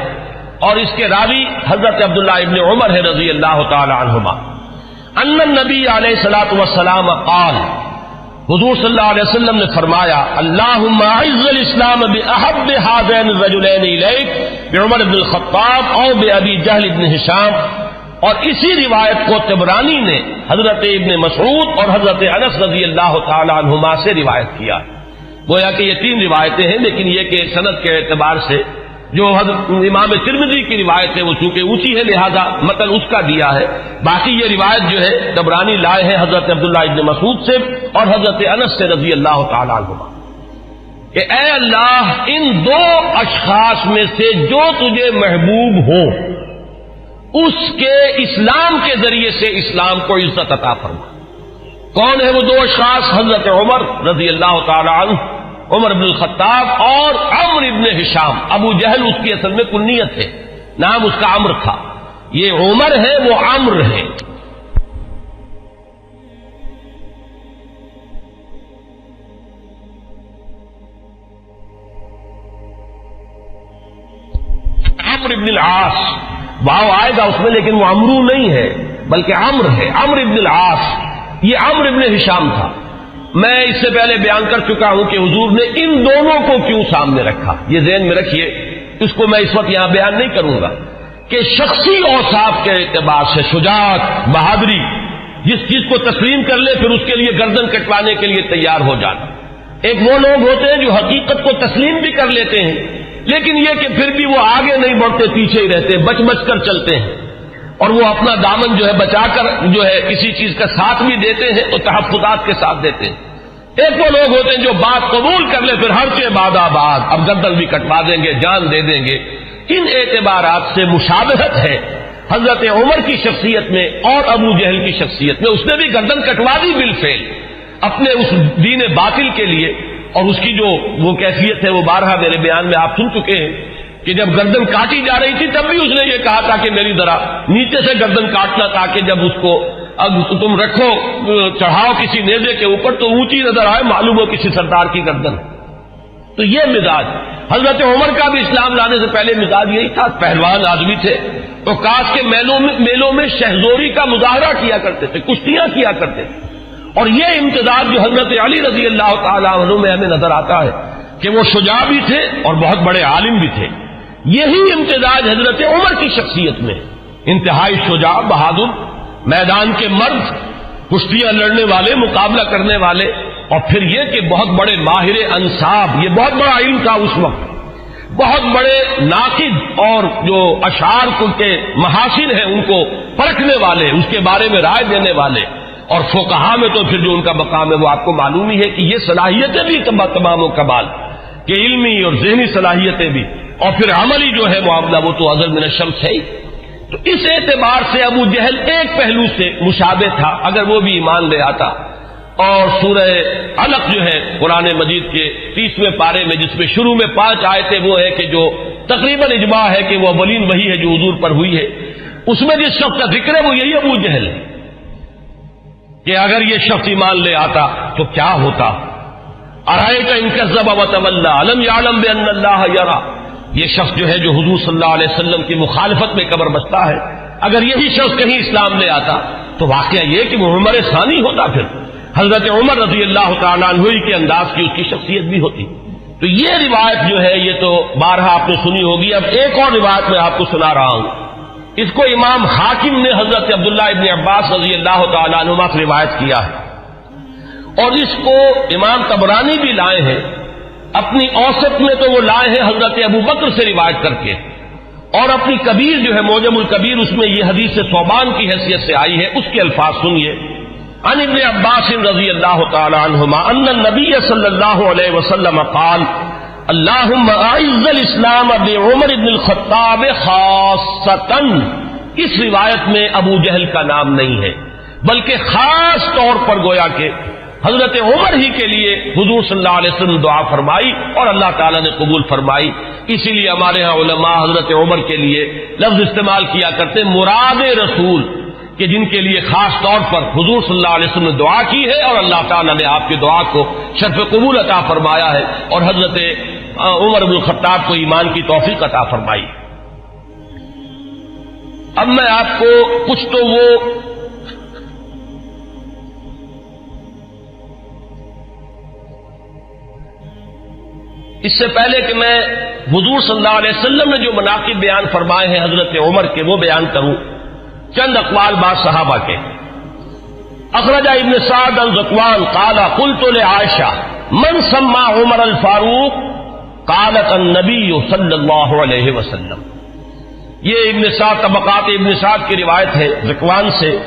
اور اس کے راوی حضرت عبداللہ ابن عمر ہے رضی اللہ تعالی عنہما. ان النبی علیہ الصلوۃ والسلام قال، حضور صلی اللہ علیہ وسلم نے فرمایا، اللہم اعز الاسلام باحب هذین الرجلین الیک، بعمر بن الخطاب او بابی جہل بن ہشام. اور اسی روایت کو طبرانی نے حضرت ابن مسعود اور حضرت انس رضی اللہ تعالی عنہما سے روایت کیا. گویا کہ یہ تین روایتیں ہیں، لیکن یہ کہ سند کے اعتبار سے جو حضرت امام ترمذی کی روایت ہے وہ چونکہ اونچی ہے لہذا متن اس کا دیا ہے. باقی یہ روایت جو ہے طبرانی لائے ہے حضرت عبداللہ ابن مسعود سے اور حضرت انس سے رضی اللہ تعالی عنہما کہ اے اللہ ان دو اشخاص میں سے جو تجھے محبوب ہو اس کے اسلام کے ذریعے سے اسلام کو عزت عطا فرما. کون ہے وہ دو اشخاص؟ حضرت عمر رضی اللہ تعالی عنہ، عمر بن الخطاب اور عمرو ابن ہشام. ابو جہل اس کی اصل میں کنیت ہے، نام اس کا عمرو تھا. یہ عمر ہے، وہ عمرو ہے. عمرو ابن العاص واو آئے گا اس میں، لیکن وہ عمرو نہیں ہے بلکہ عمرو ہے، عمرو ابن العاص. یہ عمرو ابن ہشام تھا. میں اس سے پہلے بیان کر چکا ہوں کہ حضور نے ان دونوں کو کیوں سامنے رکھا. یہ ذہن میں رکھیے، اس کو میں اس وقت یہاں بیان نہیں کروں گا کہ شخصی اوصاف کے اعتبار سے شجاعت، بہادری، جس چیز کو تسلیم کر لے پھر اس کے لیے گردن کٹوانے کے لیے تیار ہو جانا. ایک وہ لوگ ہوتے ہیں جو حقیقت کو تسلیم بھی کر لیتے ہیں لیکن یہ کہ پھر بھی وہ آگے نہیں بڑھتے، پیچھے ہی رہتے، بچ بچ کر چلتے ہیں اور وہ اپنا دامن جو ہے بچا کر جو ہے کسی چیز کا ساتھ بھی دیتے ہیں تو تحفظات کے ساتھ دیتے ہیں. ایک وہ لوگ ہوتے ہیں جو بات قبول کر لے پھر ہر کے بعد آباد، اب گردن بھی کٹوا دیں گے، جان دے دیں گے. ان اعتبارات سے مشابہت ہے حضرت عمر کی شخصیت میں اور ابو جہل کی شخصیت میں. اس نے بھی گردن کٹوا دی بالفعل اپنے اس دین باطل کے لیے، اور اس کی جو وہ کیفیت ہے وہ بارہا میرے بیان میں آپ سن چکے ہیں کہ جب گردن کاٹی جا رہی تھی تب بھی اس نے یہ کہا تھا کہ میری ذرا نیچے سے گردن کاٹنا تاکہ جب اس کو اب تم رکھو چڑھاؤ کسی نیزے کے اوپر تو اونچی نظر آئے، معلوم ہو کسی سردار کی گردن. تو یہ مزاج حضرت عمر کا بھی اسلام لانے سے پہلے مزاج یہی تھا. پہلوان آدمی تھے تو کاش کے میلوں میں شہزوری کا مظاہرہ کیا کرتے تھے، کشتیاں کیا کرتے تھے. اور یہ امتزاج جو حضرت علی رضی اللہ تعالیٰ عنہ میں ہمیں نظر آتا ہے کہ وہ شجاع بھی تھے اور بہت بڑے عالم بھی تھے. یہی امتزاج حضرت عمر کی شخصیت میں، انتہائی شجاع، بہادر، میدان کے مرد، کشتیاں لڑنے والے، مقابلہ کرنے والے، اور پھر یہ کہ بہت بڑے ماہر انصاب. یہ بہت بڑا علم تھا اس وقت. بہت بڑے ناقد اور جو اشعار کے محاسن ہیں ان کو پرکھنے والے، اس کے بارے میں رائے دینے والے. اور فقہا میں تو پھر جو ان کا مقام ہے وہ آپ کو معلوم ہی ہے کہ یہ صلاحیتیں بھی تمام و کمال کہ علمی اور ذہنی صلاحیتیں بھی. اور پھر عملی جو ہے معاملہ وہ تو ازل من الشمس ہے ہی. تو اس اعتبار سے ابو جہل ایک پہلو سے مشابہ تھا اگر وہ بھی ایمان لے آتا. اور سورہ علق جو ہے قرآن مجید کے 30ویں پارے میں جس میں شروع میں 5 آیتیں وہ ہے کہ جو تقریباً اجماع ہے کہ وہ اولین وہی ہے جو حضور پر ہوئی ہے، اس میں جس شخص کا ذکر ہے وہ یہی ابو جہل ہے کہ اگر یہ شخص ایمان لے آتا تو کیا ہوتا. ارأیت ان کذب وتولی الم یعلم بان اللہ یری. یہ شخص جو ہے جو حضور صلی اللہ علیہ وسلم کی مخالفت میں قبر بستا ہے، اگر یہی شخص کہیں اسلام لے آتا تو واقعہ یہ کہ وہ عمر ثانی ہوتا، پھر حضرت عمر رضی اللہ تعالیٰ عنہ کے انداز کی اس کی شخصیت بھی ہوتی. تو یہ روایت جو ہے یہ تو بارہا آپ نے سنی ہوگی. اب ایک اور روایت میں آپ کو سنا رہا ہوں. اس کو امام حاکم نے حضرت عبداللہ ابن عباس رضی اللہ تعالیٰ عنہما سے روایت کیا ہے، اور اس کو امام طبرانی بھی لائے ہیں. اپنی اوسط میں تو وہ لائے ہیں حضرت ابو بکر سے روایت کر کے، اور اپنی کبیر جو ہے معجم الکبیر اس میں یہ حدیث ثوبان کی حیثیت سے آئی ہے. اس کے الفاظ سنیے. عن ابن عباس رضی اللہ تعالی عنہما ان النبی صلی اللہ علیہ وسلم قال اللہم اعز الاسلام بعمر بن الخطاب خاصۃ. اس روایت میں ابو جہل کا نام نہیں ہے، بلکہ خاص طور پر گویا کہ حضرت عمر ہی کے لیے حضور صلی اللہ علیہ وسلم دعا فرمائی اور اللہ تعالیٰ نے قبول فرمائی. اسی لیے ہمارے ہاں علماء حضرت عمر کے لیے لفظ استعمال کیا کرتے مراد رسول، کہ جن کے لیے خاص طور پر حضور صلی اللہ علیہ وسلم نے دعا کی ہے اور اللہ تعالیٰ نے آپ کی دعا کو شرف قبول عطا فرمایا ہے اور حضرت عمر بن الخطاب کو ایمان کی توفیق عطا فرمائی. اب میں آپ کو کچھ تو وہ اس سے پہلے کہ میں حضور صلی اللہ علیہ وسلم نے جو مناقب بیان فرمائے ہیں حضرت عمر کے وہ بیان کروں، چند اقوال بعض صحابہ کے. اخرج ابن سعد عن ذکوان قال قلت لعائشہ من سمى عمر الفاروق قالت النبی صلی اللہ علیہ وسلم. یہ ابن سعد طبقات ابن سعد کی روایت ہے ذکوان سے.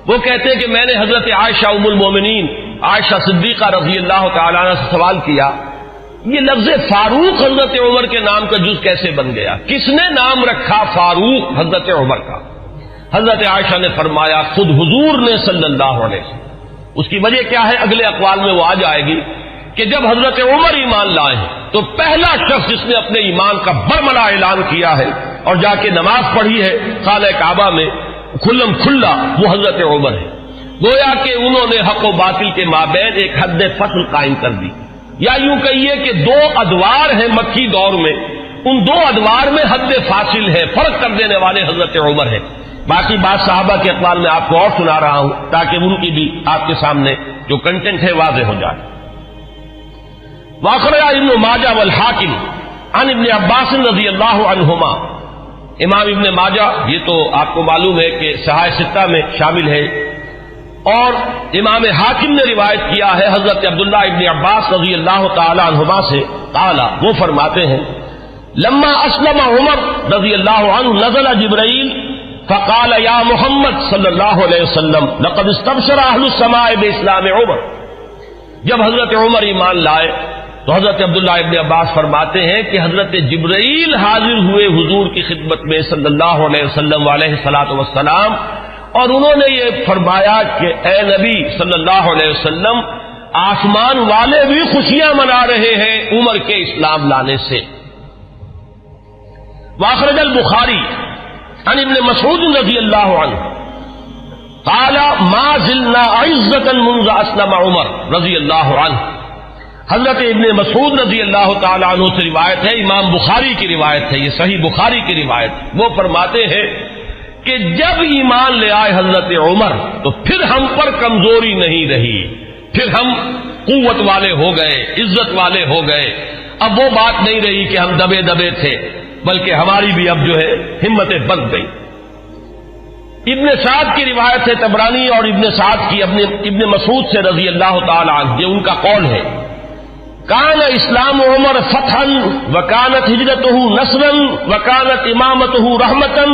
وہ کہتے ہیں کہ میں نے حضرت عائشہ ام المومنین عائشہ صدیقہ رضی اللہ تعالی عنہ سے سوال کیا یہ لفظ فاروق حضرت عمر کے نام کا جز کیسے بن گیا، کس نے نام رکھا فاروق حضرت عمر کا؟ حضرت عائشہ نے فرمایا خود حضور نے صلی اللہ علیہ وسلم. اس کی وجہ کیا ہے اگلے اقوال میں وہ آ جائے گی کہ جب حضرت عمر ایمان لائے ہیں تو پہلا شخص جس نے اپنے ایمان کا برملا اعلان کیا ہے اور جا کے نماز پڑھی ہے خانہ کعبہ میں کھلم کھلا وہ حضرت عمر ہے. گویا کہ انہوں نے حق و باطل کے مابین ایک حد فصل قائم کر دی، یا یوں کہیے کہ 2 ادوار ہیں مکی دور میں، ان 2 ادوار میں حد فاصل ہے، فرق کر دینے والے حضرت عمر ہے. باقی بات صحابہ کے اقوال میں آپ کو اور سنا رہا ہوں تاکہ ان کی بھی آپ کے سامنے جو کنٹینٹ ہے واضح ہو جائے. واخرج ابن ماجہ والحاکم عن ابن عباس رضی اللہ عنہما. امام ابن ماجہ یہ تو آپ کو معلوم ہے کہ صحاح ستہ میں شامل ہے، اور امام حاکم نے روایت کیا ہے حضرت عبداللہ ابن عباس رضی اللہ تعالی عنہما سے قال وہ فرماتے ہیں لما اسلم عمر رضی اللہ عنہ نزل جبرائیل فقال یا محمد صلی اللہ علیہ وسلم لقد استبشر اہل السماء باسلام عمر. جب حضرت عمر ایمان لائے تو حضرت عبداللہ ابن عباس فرماتے ہیں کہ حضرت جبرائیل حاضر ہوئے حضور کی خدمت میں صلی اللہ علیہ وسلم علیہ الصلوۃ والسلام، اور انہوں نے یہ فرمایا کہ اے نبی صلی اللہ علیہ وسلم آسمان والے بھی خوشیاں منا رہے ہیں عمر کے اسلام لانے سے. واخرج البخاری عن ابن مسعود رضی اللہ عنہ قال ما زلنا عزة منذ اسلم عمر رضی اللہ عنہ. حضرت ابن مسعود رضی اللہ تعالی عنہ سے روایت ہے، امام بخاری کی روایت ہے، یہ صحیح بخاری کی روایت. وہ فرماتے ہیں کہ جب ایمان لے آئے حضرت عمر تو پھر ہم پر کمزوری نہیں رہی، پھر ہم قوت والے ہو گئے، عزت والے ہو گئے. اب وہ بات نہیں رہی کہ ہم دبے دبے تھے، بلکہ ہماری بھی اب جو ہے ہمتیں بڑھ گئی. ابن سعد کی روایت ہے طبرانی اور ابن سعد کی ابن مسعود سے رضی اللہ تعالی عنہ، یہ ان کا قول ہے. کان اسلام عمر فتحا وکانت ہجرتہ نصرا وکانت امامتہ رحمتا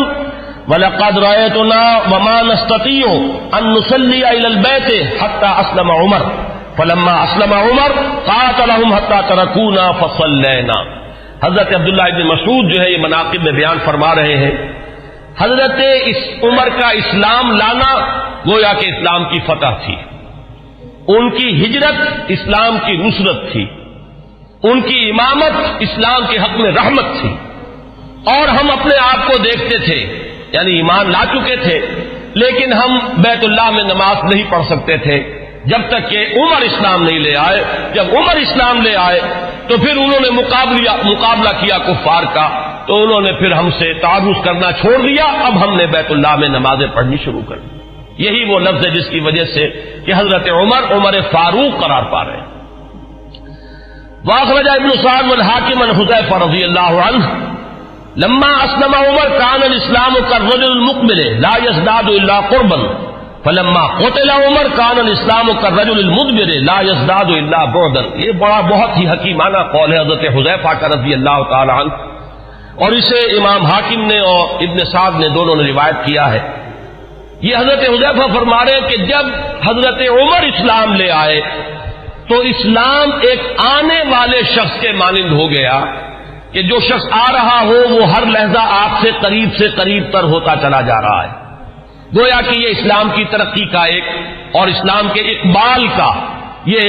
وَلَقَدْ رَأَيْتُنَا وَمَا نَسْتَطِيعُ أَن نُّصَلِّيَ إِلَى الْبَيْتِ حَتَّى أَسْلَمَ عُمَرُ فَلَمَّا أَسْلَمَ عُمَرُ قَاتَلَهُمْ حَتَّى تَرَكُونَا فَصَلَّيْنَا. حضرت عبداللہ ابن مسعود جو ہے یہ مناقب میں بیان فرما رہے ہیں، حضرت عمر کا اسلام لانا گویا کہ اسلام کی فتح تھی، ان کی ہجرت اسلام کی نصرت تھی، ان کی امامت اسلام کے حق میں رحمت تھی، اور ہم اپنے آپ کو دیکھتے تھے، یعنی ایمان لا چکے تھے لیکن ہم بیت اللہ میں نماز نہیں پڑھ سکتے تھے جب تک کہ عمر اسلام نہیں لے آئے۔ جب عمر اسلام لے آئے تو پھر انہوں نے مقابلہ کیا کفار کا، تو انہوں نے پھر ہم سے تعارض کرنا چھوڑ دیا، اب ہم نے بیت اللہ میں نمازیں پڑھنی شروع کر دی۔ یہی وہ لفظ ہے جس کی وجہ سے کہ حضرت عمر فاروق قرار پا رہے ہیں۔ واخرج ابن سعد والحاکم عن حذیفہ رضی اللہ عنہ لما اسلم عمر كان الاسلام كالرجل المقبل لا يزداد الا قربا فلما قتل عمر كان الاسلام كالرجل المدبر لا يزداد الا بعدا۔ یہ بہت ہی حکیمانہ قول ہے حضرت حذیفہ کا رضی اللہ تعالی عنہ، اور اسے امام حاکم نے اور ابن سعد نے دونوں نے روایت کیا ہے۔ یہ حضرت حذیفہ فرما رہے ہیں کہ جب حضرت عمر اسلام لے آئے تو اسلام ایک آنے والے شخص کے مانند ہو گیا کہ جو شخص آ رہا ہو وہ ہر لحظہ آپ سے قریب تر ہوتا چلا جا رہا ہے۔ گویا کہ یہ اسلام کی ترقی کا ایک اور اسلام کے اقبال کا یہ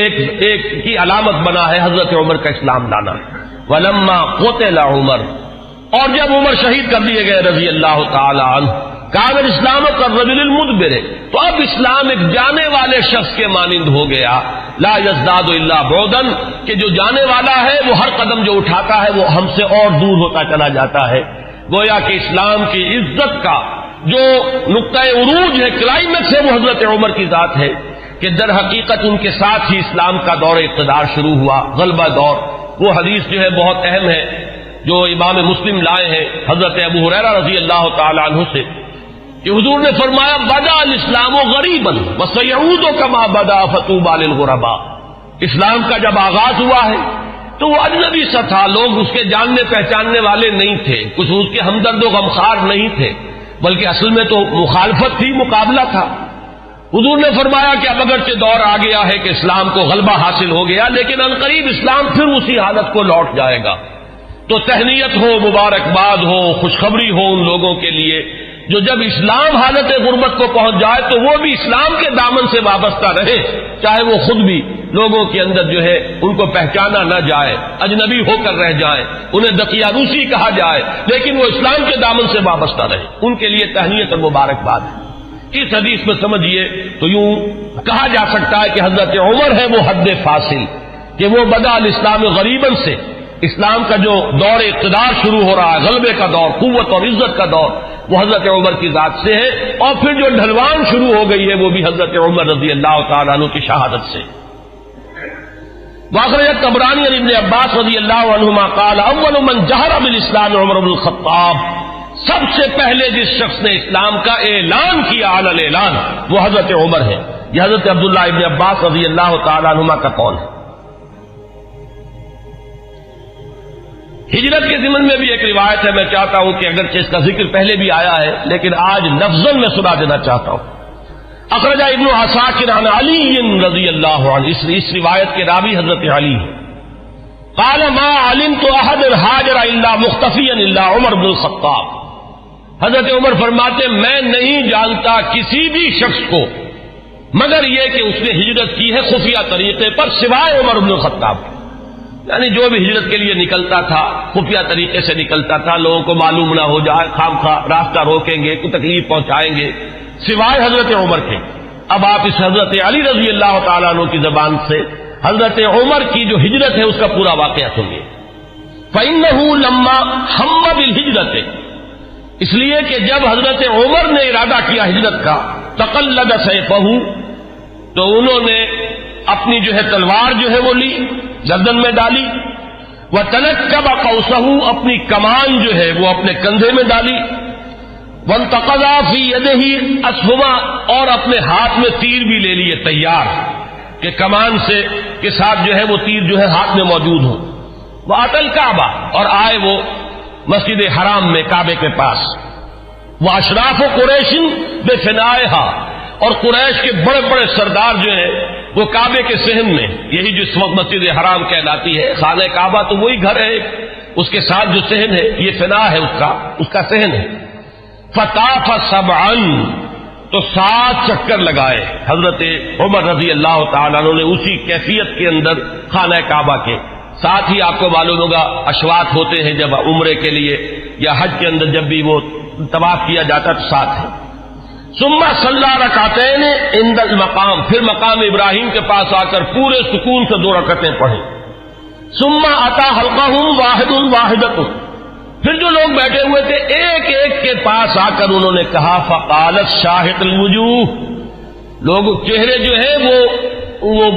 ایک کی علامت بنا ہے حضرت عمر کا اسلام لانا۔ ولما قتل عمر، اور جب عمر شہید کر دیے گئے رضی اللہ تعالی عنہ، کان الاسلام کالرجل المدبر، تو اب اسلام ایک جانے والے شخص کے مانند ہو گیا، لا یزداد الا بعدا، کہ جو جانے والا ہے وہ ہر قدم جو اٹھاتا ہے وہ ہم سے اور دور ہوتا چلا جاتا ہے۔ گویا کہ اسلام کی عزت کا جو نقطہ عروج ہے، کلائمیکس ہے، وہ حضرت عمر کی ذات ہے کہ در حقیقت ان کے ساتھ ہی اسلام کا دور اقتدار شروع ہوا، غلبہ دور۔ وہ حدیث جو ہے بہت اہم ہے جو امام مسلم لائے ہیں حضرت ابو ہریرہ رضی اللہ تعالی عنہ سے کہ حضور نے فرمایا بدا الاسلام غریبا وسیعود کما بدا فطوبى للغرباء۔ اسلام کا جب آغاز ہوا ہے تو وہ اجنبی سا تھا، لوگ اس کے جاننے پہچاننے والے نہیں تھے، کچھ اس کے ہمدرد و غمخوار نہیں تھے، بلکہ اصل میں تو مخالفت تھی، مقابلہ تھا۔ حضور نے فرمایا کہ اب اگرچہ دور آ گیا ہے کہ اسلام کو غلبہ حاصل ہو گیا، لیکن عنقریب اسلام پھر اسی حالت کو لوٹ جائے گا۔ تو تہنیت ہو، مبارکباد ہو، خوشخبری ہو ان لوگوں کے لیے جو جب اسلام حالت غربت کو پہنچ جائے تو وہ بھی اسلام کے دامن سے وابستہ رہے، چاہے وہ خود بھی لوگوں کے اندر جو ہے ان کو پہچانا نہ جائے، اجنبی ہو کر رہ جائیں، انہیں دقیانوسی کہا جائے، لیکن وہ اسلام کے دامن سے وابستہ رہے، ان کے لیے تہنیت اور مبارکباد ہے۔ اس حدیث میں سمجھیے تو یوں کہا جا سکتا ہے کہ حضرت عمر ہے وہ حد فاصل کہ وہ بدا الاسلام غریباً سے اسلام کا جو دور اقتدار شروع ہو رہا ہے، غلبے کا دور، قوت اور عزت کا دور، وہ حضرت عمر کی ذات سے ہے، اور پھر جو ڈھلوان شروع ہو گئی ہے وہ بھی حضرت عمر رضی اللہ تعالیٰ عنہ کی شہادت سے۔ واخرج طبرانی عن ابن عباس رضی اللہ عنہما قال اول من جہر بالاسلام عمر بن الخطاب، سب سے پہلے جس شخص نے اسلام کا اعلان کیا علی الاعلان وہ حضرت عمر ہے۔ یہ حضرت عبداللہ ابن عباس رضی اللہ تعالیٰ عنہما کا قول ہے۔ ہجرت کے ضمن میں بھی ایک روایت ہے، میں چاہتا ہوں کہ اگرچہ اس کا ذکر پہلے بھی آیا ہے لیکن آج لفظاً میں سنا دینا چاہتا ہوں۔ اخرج ابن عساکر عن علی رضی اللہ عنہ، اس روایت کے راوی حضرت علی ہیں۔ قال ما علمت احد هاجر الا مختفیا الا عمر بن الخطاب، حضرت عمر فرماتے میں نہیں جانتا کسی بھی شخص کو مگر یہ کہ اس نے ہجرت کی ہے خفیہ طریقے پر سوائے عمر بن الخطاب، یعنی جو بھی ہجرت کے لیے نکلتا تھا خفیہ طریقے سے نکلتا تھا، لوگوں کو معلوم نہ ہو جائے، خامخواہ راستہ روکیں گے، کوئی تکلیف پہنچائیں گے، سوائے حضرت عمر کے۔ اب آپ اس حضرت علی رضی اللہ تعالیٰ عنہ کی زبان سے حضرت عمر کی جو ہجرت ہے اس کا پورا واقعہ سنیے۔ فَإِنَّهُ لَمَّا هَمَّ بِالْهِجْرَةِ، اس لیے کہ جب حضرت عمر نے ارادہ کیا ہجرت کا، تقلد سیفہ، تو انہوں نے اپنی جو ہے تلوار جو ہے وہ لی، گردن میں ڈالی، وَتَنَكَّبَ قَوْسَهُ، اپنی کمان جو ہے وہ اپنے کندھے میں ڈالی، وَانْتَقَضَ فِي يَدِهِ أَسْهُمًا، اور اپنے ہاتھ میں تیر بھی لے لیے تیار کہ کمان سے کے ساتھ جو ہے وہ تیر جو ہے ہاتھ میں موجود ہو۔ وَأَتَى الْكَعْبَةَ، اور آئے وہ مسجد حرام میں کعبے کے پاس، وَأَشْرَافُ قُرَيْشٍ بِفِنَائِهَا، اور قریش کے بڑے بڑے سردار جو ہیں وہ کعبے کے صحن میں، یہی جو اس وقت مسجد حرام کہلاتی ہے، خانہ کعبہ تو وہی گھر ہے، اس کے ساتھ جو صحن ہے یہ فنا ہے اس کا صحن ہے. فطاف سبعا، تو 7 چکر لگائے حضرت عمر رضی اللہ تعالیٰ عنہ نے اسی کیفیت کے اندر خانہ کعبہ کے. ساتھ ہی آپ کو معلوم ہوگا اشواط ہوتے ہیں جب عمرے کے لیے یا حج کے اندر جب بھی وہ طواف کیا جاتا تو ساتھ ہے. ثم صلی رکعتین عند المقام، پھر مقام ابراہیم کے پاس آ کر پورے سکون سے 2 رکعتیں پڑھی. ثم اتی حلقہم واحد واحدۃ، پھر جو لوگ بیٹھے ہوئے تھے ایک ایک کے پاس آ کر انہوں نے کہا فقالت شاہد الوجوہ، لوگ چہرے جو ہے وہ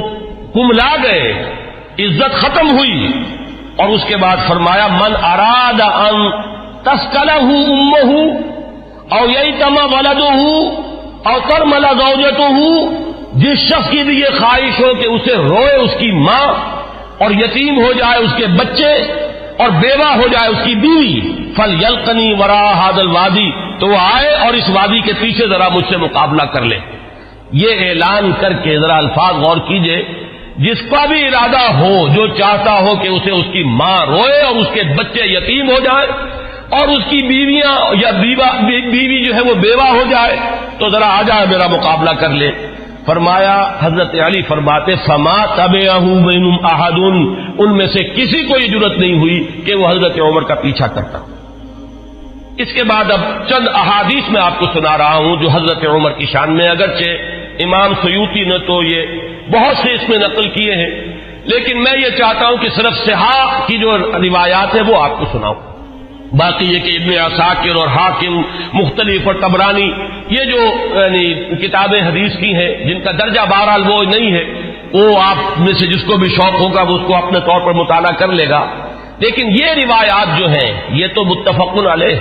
کملا گئے، عزت ختم ہوئی. اور اس کے بعد فرمایا من اراد ان تسکلہ امہ او ییتم ولدہ او ترمل زوجتہ، جس شخص کی بھی یہ خواہش ہو کہ اسے روئے اس کی ماں اور یتیم ہو جائے اس کے بچے اور بیوہ ہو جائے اس کی بیوی، فلیلقنی وراء ھذا الوادی، تو وہ آئے اور اس وادی کے پیچھے ذرا مجھ سے مقابلہ کر لے. یہ اعلان کر کے ذرا الفاظ غور کیجئے، جس کا بھی ارادہ ہو، جو چاہتا ہو کہ اسے اس کی ماں روئے اور اس کے بچے یتیم ہو جائے اور اس کی بیویاں یا بیوی جو ہے وہ بیوہ ہو جائے، تو ذرا آ جائے میرا مقابلہ کر لے. فرمایا حضرت علی فرماتے فما تبعہ منہم احد، ان میں سے کسی کو یہ جرأت نہیں ہوئی کہ وہ حضرت عمر کا پیچھا کرتا. اس کے بعد اب چند احادیث میں آپ کو سنا رہا ہوں جو حضرت عمر کی شان میں، اگرچہ امام سیوطی نے تو یہ بہت سے اس میں نقل کیے ہیں، لیکن میں یہ چاہتا ہوں کہ صرف صحاح کی جو روایات ہیں وہ آپ کو سناؤں. باقی یہ کہ ابن عساکر اور حاکم مختلف اور طبرانی یہ جو یعنی کتابیں حدیث کی ہیں جن کا درجہ بہرحال وہ نہیں ہے، وہ آپ میں سے جس کو بھی شوق ہوگا وہ اس کو اپنے طور پر مطالعہ کر لے گا. لیکن یہ روایات جو ہیں یہ تو متفق علیہ.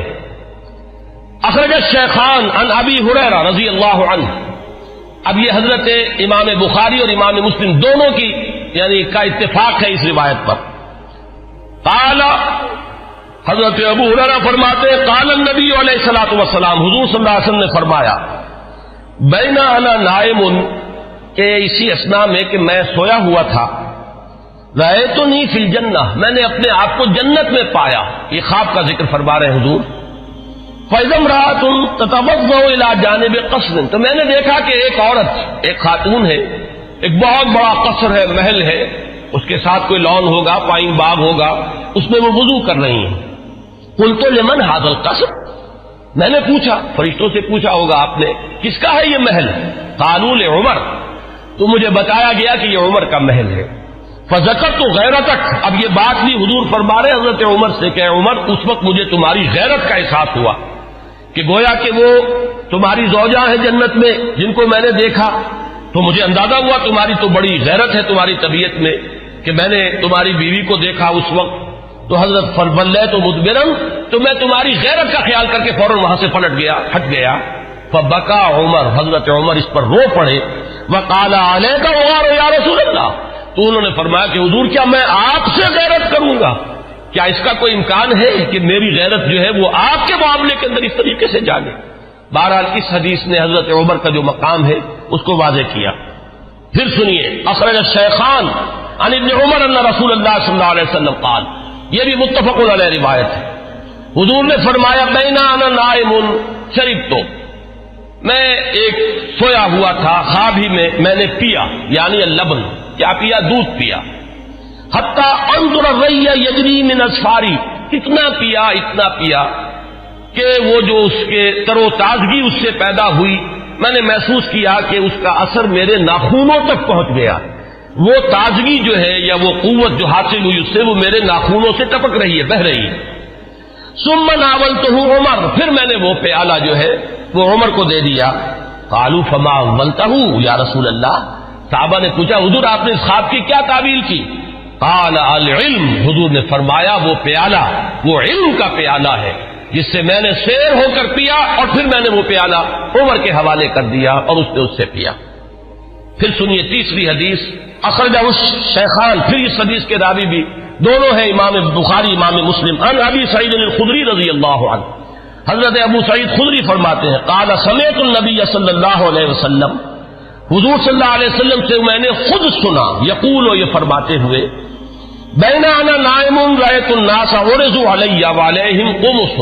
اخرج الشیخان عن ابی ہریرہ رضی اللہ عنہ، اب یہ حضرت امام بخاری اور امام مسلم دونوں کی یعنی کا اتفاق ہے اس روایت پر. قال، حضرت ابو ہریرہ فرماتے ہیں قال النبی علیہ الصلوۃ والسلام، حضور صلی اللہ علیہ وسلم نے فرمایا بین انا نائم، کہ اسی اثناء میں کہ میں سویا ہوا تھا، رأیتنی فی الجنہ، میں نے اپنے آپ کو جنت میں پایا. یہ خواب کا ذکر فرما رہے ہیں حضور. فإذا امرأة تتوضأ إلى جانب قصر، تو میں نے دیکھا کہ ایک عورت، ایک خاتون ہے، ایک بہت بڑا قصر ہے، محل ہے، اس کے ساتھ کوئی لان ہوگا، پائن باغ ہوگا، اس میں وہ وضو کر رہی ہیں. قلت لمن هذا القصر، میں نے پوچھا، فرشتوں سے پوچھا ہوگا آپ نے، کس کا ہے یہ محل؟ قالوا لعمر، تو مجھے بتایا گیا کہ یہ عمر کا محل ہے. فذکرت غیرتک، اب یہ بات بھی حضور فرما رہے حضرت عمر سے کہ عمر اس وقت مجھے تمہاری غیرت کا احساس ہوا کہ گویا کہ وہ تمہاری زوجہ ہیں جنت میں جن کو میں نے دیکھا، تو مجھے اندازہ ہوا تمہاری تو بڑی غیرت ہے تمہاری طبیعت میں کہ میں نے تمہاری بیوی کو دیکھا اس وقت. تو حضرت فولّیت مدبرا، تو میں تمہاری غیرت کا خیال کر کے فوراً وہاں سے ہٹ گیا. فبکا عمر، حضرت عمر اس پر رو پڑے. وقال علیک غار یا رسول اللہ، تو انہوں نے فرمایا کہ حضور کیا میں آپ سے غیرت کروں گا؟ کیا اس کا کوئی امکان ہے کہ میری غیرت جو ہے وہ آپ کے معاملے کے اندر اس طریقے سے جاگے؟ بہرحال اس حدیث نے حضرت عمر کا جو مقام ہے اس کو واضح کیا. پھر سنیے، اخرج الشیخان عن ابن عمر ان رسول اللہ صلی اللہ علیہ وسلم قال، یہ بھی متفق علیہ روایت ہے. حضور نے فرمایا بینا انا نائم شربت، میں ایک سویا ہوا تھا، خواب ہی میں نے پیا، یعنی اللبن، کیا پیا؟ دودھ پیا. حتی انظر الری یجری من اصفاری، اتنا پیا کہ وہ جو اس کے تر و تازگی اس سے پیدا ہوئی، میں نے محسوس کیا کہ اس کا اثر میرے ناخونوں تک پہنچ گیا. وہ تازگی جو ہے یا وہ قوت جو حاصل ہوئی اس سے وہ میرے ناخونوں سے ٹپک رہی ہے، بہہ رہی ہے. ثم ناولتہ عمر، پھر میں نے وہ پیالہ جو ہے وہ عمر کو دے دیا. قالوا فما اولتہ یا رسول اللہ، صحابہ نے پوچھا حضور آپ نے اس خواب کی کیا تعبیر کی؟ قال العلم، حضور نے فرمایا وہ پیالہ وہ علم کا پیالہ ہے جس سے میں نے سیر ہو کر پیا، اور پھر میں نے وہ پیالہ عمر کے حوالے کر دیا اور اس نے اس سے پیا. پھر سنیے تیسری حدیث، اخرجہ الشیخان، پھر اس حدیث کے راوی بھی دونوں ہیں امام بخاری امام مسلم. عن ابی سعید الخدری رضی اللہ عنہ، حضرت ابو سعید خدری فرماتے ہیں قال سمعت النبی صلی اللہ علیہ وسلم، حضور صلی اللہ علیہ وسلم سے میں نے خود سنا، یقول، یہ فرماتے ہوئے بین انا نائم رأیت الناس عرضوا علی وعلیہم قمص،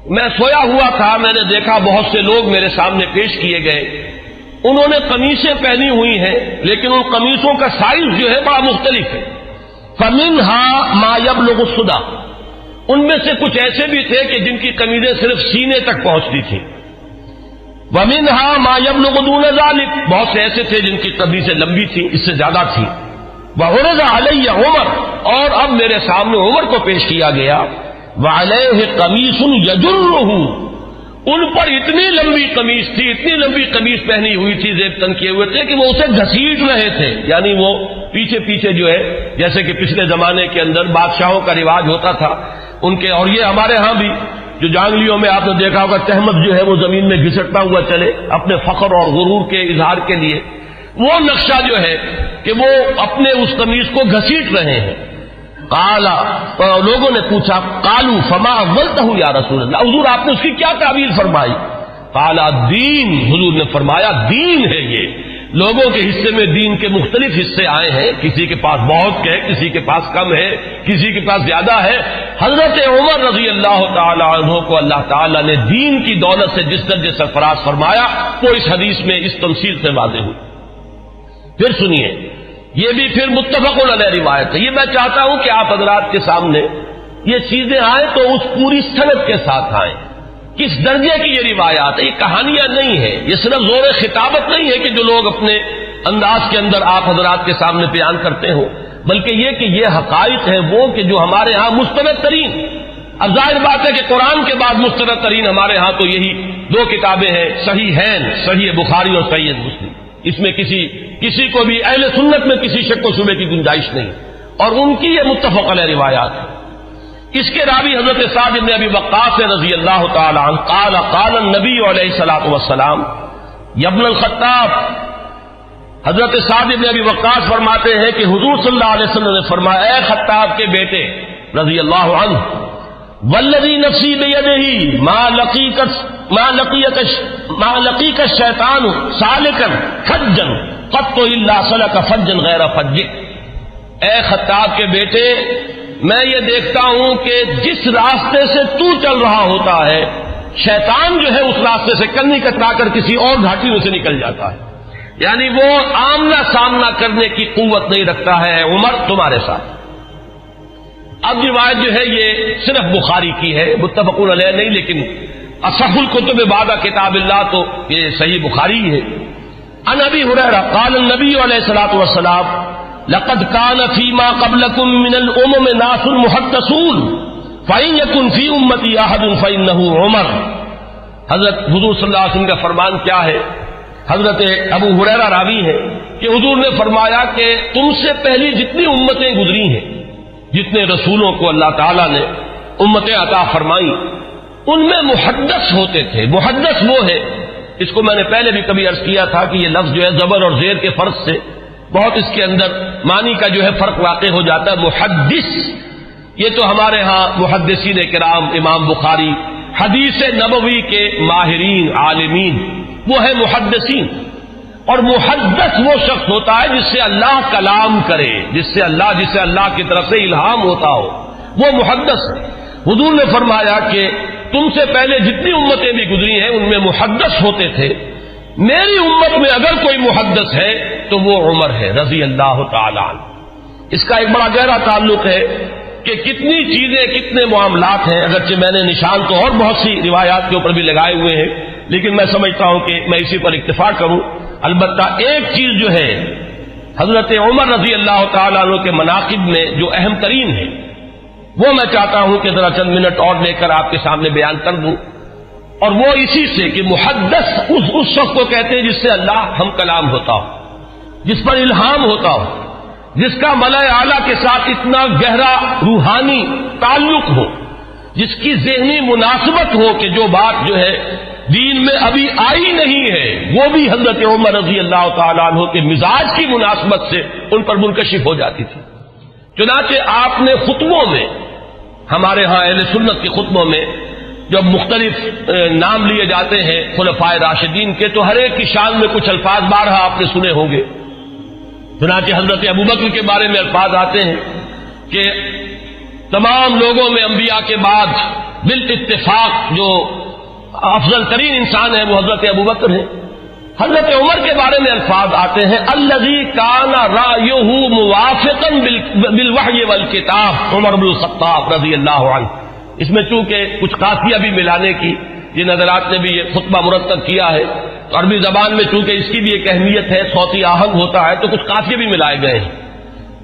میں سویا ہوا تھا، میں نے دیکھا بہت سے لوگ میرے سامنے پیش کیے گئے، انہوں نے قمیصیں پہنی ہوئی ہیں لیکن ان قمیصوں کا سائز جو ہے بڑا مختلف ہے۔ فمنها ما يبلغ الصدى، ان میں سے کچھ ایسے بھی تھے کہ جن کی قمیضیں صرف سینے تک پہنچتی تھیں، ومنها ما يبلغ دون ذلك، بہت سے ایسے تھے جن کی قمیضیں لمبی تھیں، اس سے زیادہ تھیں۔ وعرض علی عمر، اور اب میرے سامنے عمر کو پیش کیا گیا، وعلیہ قمیص یجرہ، ان پر اتنی لمبی قمیص تھی، اتنی لمبی قمیص پہنی ہوئی تھی، زیب تن کیے ہوئے تھے کہ وہ اسے گھسیٹ رہے تھے، یعنی وہ پیچھے پیچھے جو ہے، جیسے کہ پچھلے زمانے کے اندر بادشاہوں کا رواج ہوتا تھا ان کے، اور یہ ہمارے ہاں بھی جو جانگلیوں میں آپ نے دیکھا ہوگا تہمت جو ہے وہ زمین میں گھسٹتا ہوا چلے اپنے فخر اور غرور کے اظہار کے لیے، وہ نقشہ جو ہے کہ وہ اپنے اس قمیص کو گھسیٹ رہے ہیں۔ قالا، تو لوگوں نے پوچھا، قالوا فما اولتہ یا رسول اللہ، حضور آپ نے اس کی کیا تعویل فرمائی؟ قالا دین، حضور نے فرمایا دین ہے یہ، لوگوں کے حصے میں دین کے مختلف حصے آئے ہیں، کسی کے پاس بہت ہے، کسی کے پاس کم ہے، کسی کے پاس زیادہ ہے۔ حضرت عمر رضی اللہ تعالی عنہ کو اللہ تعالیٰ نے دین کی دولت سے جس درجے سرفراز فرمایا وہ اس حدیث میں اس تمثیل سے واضح ہوئی۔ پھر سنیے، یہ بھی پھر متفق علیہ روایت ہے، یہ میں چاہتا ہوں کہ آپ حضرات کے سامنے یہ چیزیں آئیں تو اس پوری سند کے ساتھ آئیں، کس درجے کی یہ روایات ہے، یہ کہانیاں نہیں ہیں، یہ صرف زور خطابت نہیں ہے کہ جو لوگ اپنے انداز کے اندر آپ حضرات کے سامنے بیان کرتے ہو، بلکہ یہ کہ یہ حقائق ہیں وہ کہ جو ہمارے ہاں مستند ترین، اب ظاہر بات ہے کہ قرآن کے بعد مستند ترین ہمارے ہاں تو یہی دو کتابیں ہیں، صحیحین، صحیح بخاری اور صحیح مسلم، اس میں کسی کو بھی اہل سنت میں کسی شک و شبے کی گنجائش نہیں، اور ان کی یہ متفق علیہ روایات ہے۔ اس کے راوی حضرت سعد بن ابی وقاص رضی اللہ تعالی عنہ قال قال النبی علیہ الصلوۃ والسلام یا ابن الخطاب، حضرت سعد بن ابی وقاص فرماتے ہیں کہ حضور صلی اللہ علیہ وسلم نے فرمایا، اے خطاب کے بیٹے رضی اللہ عنہ، والذی نفسی بیدہ ما لقیک الشیطان سالکا فجا قط الا سلک فجا غیر فجک، اے خطاب کے بیٹے میں یہ دیکھتا ہوں کہ جس راستے سے تو چل رہا ہوتا ہے شیطان جو ہے اس راستے سے کنی کترا کر کسی اور گھاٹی میں سے نکل جاتا ہے، یعنی وہ آمنا سامنا کرنے کی قوت نہیں رکھتا ہے عمر تمہارے ساتھ۔ اب روایت جو ہے یہ صرف بخاری کی ہے، متفق علیہ نہیں، لیکن اصح الکتب بعد کتاب اللہ تو یہ صحیح بخاری ہے۔ عن ابی ہریرہ قال النبی علیہ الصلوۃ والسلام لقد كان فيما قبلكم من الامم ناس محدثون فإن يكن في امتي احد فإنه عمر، حضرت حضور صلی اللہ علیہ وسلم کا فرمان کیا ہے؟ حضرت ابو ہریرہ راوی ہے کہ حضور نے فرمایا کہ تم سے پہلی جتنی امتیں گزری ہیں، جتنے رسولوں کو اللہ تعالیٰ نے امتیں عطا فرمائی، ان میں محدث ہوتے تھے۔ محدث وہ ہے، اس کو میں نے پہلے بھی کبھی عرض کیا تھا کہ یہ لفظ جو ہے زبر اور زیر کے فرق سے بہت اس کے اندر معنی کا جو ہے فرق واقع ہو جاتا ہے۔ محدث یہ تو ہمارے ہاں محدثین کرام، امام بخاری، حدیث نبوی کے ماہرین عالمین، وہ ہے محدثین، اور محدث وہ شخص ہوتا ہے جس سے اللہ کلام کرے، جسے اللہ کی طرف سے الہام ہوتا ہو، وہ محدث ہے۔ حضور نے فرمایا کہ تم سے پہلے جتنی امتیں بھی گزری ہیں ان میں محدث ہوتے تھے، میری امت میں اگر کوئی محدث ہے تو وہ عمر ہے رضی اللہ تعالی عنہ۔ اس کا ایک بڑا گہرا تعلق ہے کہ کتنی چیزیں، کتنے معاملات ہیں، اگرچہ میں نے نشان تو اور بہت سی روایات کے اوپر بھی لگائے ہوئے ہیں، لیکن میں سمجھتا ہوں کہ میں اسی پر اکتفا کروں۔ البتہ ایک چیز جو ہے حضرت عمر رضی اللہ تعالی عنہ کے مناقب میں جو اہم ترین ہے، وہ میں چاہتا ہوں کہ ذرا چند منٹ اور لے کر آپ کے سامنے بیان کر دوں، اور وہ اسی سے کہ محدث اس شخص کو کہتے ہیں جس سے اللہ ہم کلام ہوتا ہو، جس پر الہام ہوتا ہو، جس کا ملائے اعلیٰ کے ساتھ اتنا گہرا روحانی تعلق ہو، جس کی ذہنی مناسبت ہو کہ جو بات جو ہے دین میں ابھی آئی نہیں ہے وہ بھی حضرت عمر رضی اللہ تعالیٰ عنہ کے مزاج کی مناسبت سے ان پر منکشف ہو جاتی تھی۔ چنانچہ آپ نے خطبوں میں، ہمارے ہاں اہل سنت کے خطبوں میں جب مختلف نام لیے جاتے ہیں خلفائے راشدین کے، تو ہر ایک کی شان میں کچھ الفاظ بارہا آپ نے سنے ہوں گے۔ چنانچہ حضرت ابوبکر کے بارے میں الفاظ آتے ہیں کہ تمام لوگوں میں انبیاء کے بعد بالاتفاق جو افضل ترین انسان ہے وہ حضرت ابوبکر ہیں. حضرت عمر کے بارے میں الفاظ آتے ہیں الذی کان رأیہ موافقا بالوحی والکتاب، عمر بن الخطاب رضی اللہ عنہ. اس میں چونکہ کچھ قافیہ بھی ملانے کی جن حضرات نے بھی یہ خطبہ مرتب کیا ہے، تو عربی زبان میں چونکہ اس کی بھی ایک اہمیت ہے، صوتی آہنگ ہوتا ہے، تو کچھ قافیے بھی ملائے گئے ہیں.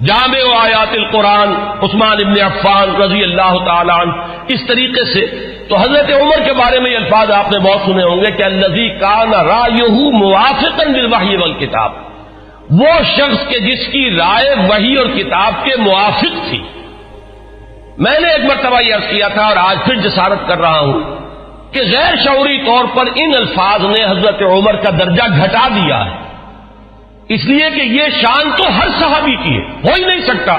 جامع آیات القرآن عثمان ابن عفان رضی اللہ تعالی عنہ، اس طریقے سے. تو حضرت عمر کے بارے میں یہ الفاظ آپ نے بہت سنے ہوں گے کہ الذی کان رأیہ موافقا بالوحی والکتاب، وہ شخص کہ جس کی رائے وحی اور کتاب کے موافق تھی. میں نے ایک مرتبہ یہ عرض کیا تھا اور آج پھر جسارت کر رہا ہوں کہ غیر شعوری طور پر ان الفاظ نے حضرت عمر کا درجہ گھٹا دیا ہے، اس لیے کہ یہ شان تو ہر صحابی کی ہے. ہو ہی نہیں سکتا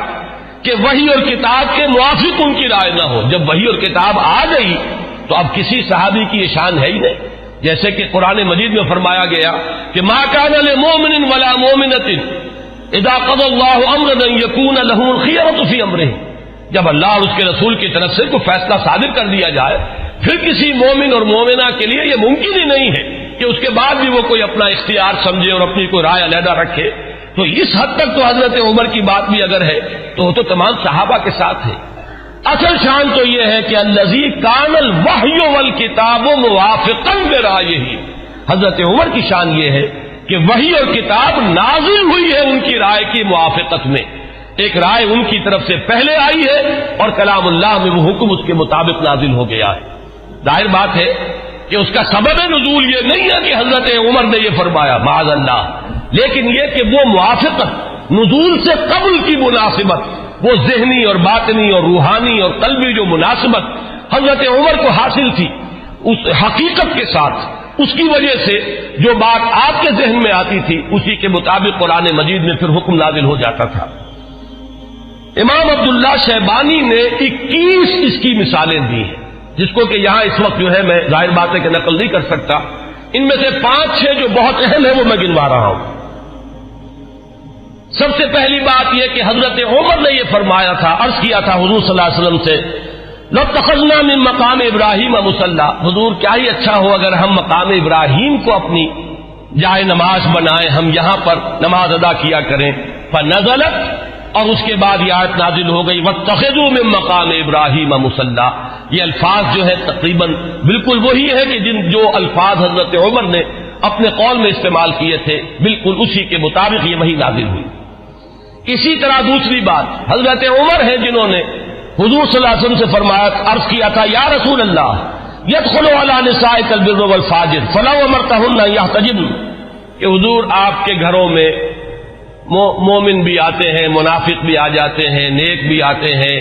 کہ وحی اور کتاب کے موافق ان کی رائے نہ ہو. جب وحی اور کتاب آ گئی تو اب کسی صحابی کی یہ شان ہے ہی نہیں. جیسے کہ قرآن مجید میں فرمایا گیا کہ ما کان لمؤمن ولا مؤمنۃ اذا قضى الله امرا ان يكون لهم الخيرة في امره، جب اللہ اور اس کے رسول کی طرف سے کوئی فیصلہ صادر کر دیا جائے پھر کسی مومن اور مومنہ کے لیے یہ ممکن ہی نہیں ہے کہ اس کے بعد بھی وہ کوئی اپنا اختیار سمجھے اور اپنی کوئی رائے علیحدہ رکھے. تو اس حد تک تو حضرت عمر کی بات بھی اگر ہے تو وہ تو تمام صحابہ کے ساتھ ہے. اصل شان تو یہ ہے کہ الذی کان الوحی والکتاب موافقا برائیہ، حضرت عمر کی شان یہ ہے کہ وحی اور کتاب نازل ہوئی ہے ان کی رائے کی موافقت میں. ایک رائے ان کی طرف سے پہلے آئی ہے اور کلام اللہ میں وہ حکم اس کے مطابق نازل ہو گیا ہے. ظاہر بات ہے کہ اس کا سبب نزول یہ نہیں ہے کہ حضرت عمر نے یہ فرمایا، معاذ اللہ، لیکن یہ کہ وہ موافقت نزول سے قبل کی مناسبت، وہ ذہنی اور باطنی اور روحانی اور قلبی جو مناسبت حضرت عمر کو حاصل تھی اس حقیقت کے ساتھ، اس کی وجہ سے جو بات آپ کے ذہن میں آتی تھی اسی کے مطابق قرآن مجید میں پھر حکم نازل ہو جاتا تھا. امام عبداللہ شیبانی نے 21 اس کی مثالیں دی ہیں، جس کو کہ یہاں اس وقت جو ہے میں ظاہر بات ہے کہ نقل نہیں کر سکتا. ان میں سے 5-6 جو بہت اہم ہیں وہ میں گنوا رہا ہوں. سب سے پہلی بات یہ کہ حضرت عمر نے یہ فرمایا تھا، عرض کیا تھا حضور صلی اللہ علیہ وسلم سے لَاتَّخَذْنَا مِن مقام ابراہیم مصلی، حضور کیا ہی اچھا ہو اگر ہم مقام ابراہیم کو اپنی جائے نماز بنائیں، ہم یہاں پر نماز ادا کیا کریں. فنزلت، اور اس کے بعد یہ آیت نازل ہو گئی وَاتَّخِذُوا مِن مقام ابراہیم مصلی. یہ الفاظ جو ہے تقریباً بالکل وہی ہے کہ جو الفاظ حضرت عمر نے اپنے قول میں استعمال کیے تھے بالکل اسی کے مطابق یہ وحی نازل ہوئی. اسی طرح دوسری بات حضرت عمر ہیں جنہوں نے حضور صلی اللہ علیہ وسلم سے فرمایا، عرض کیا تھا یا رسول اللہ يدخل على نسائك البر والفاجر فلو امرتهن ان يحتجبن، کہ حضور آپ کے گھروں میں مومن بھی آتے ہیں، منافق بھی آ جاتے ہیں، نیک بھی آتے ہیں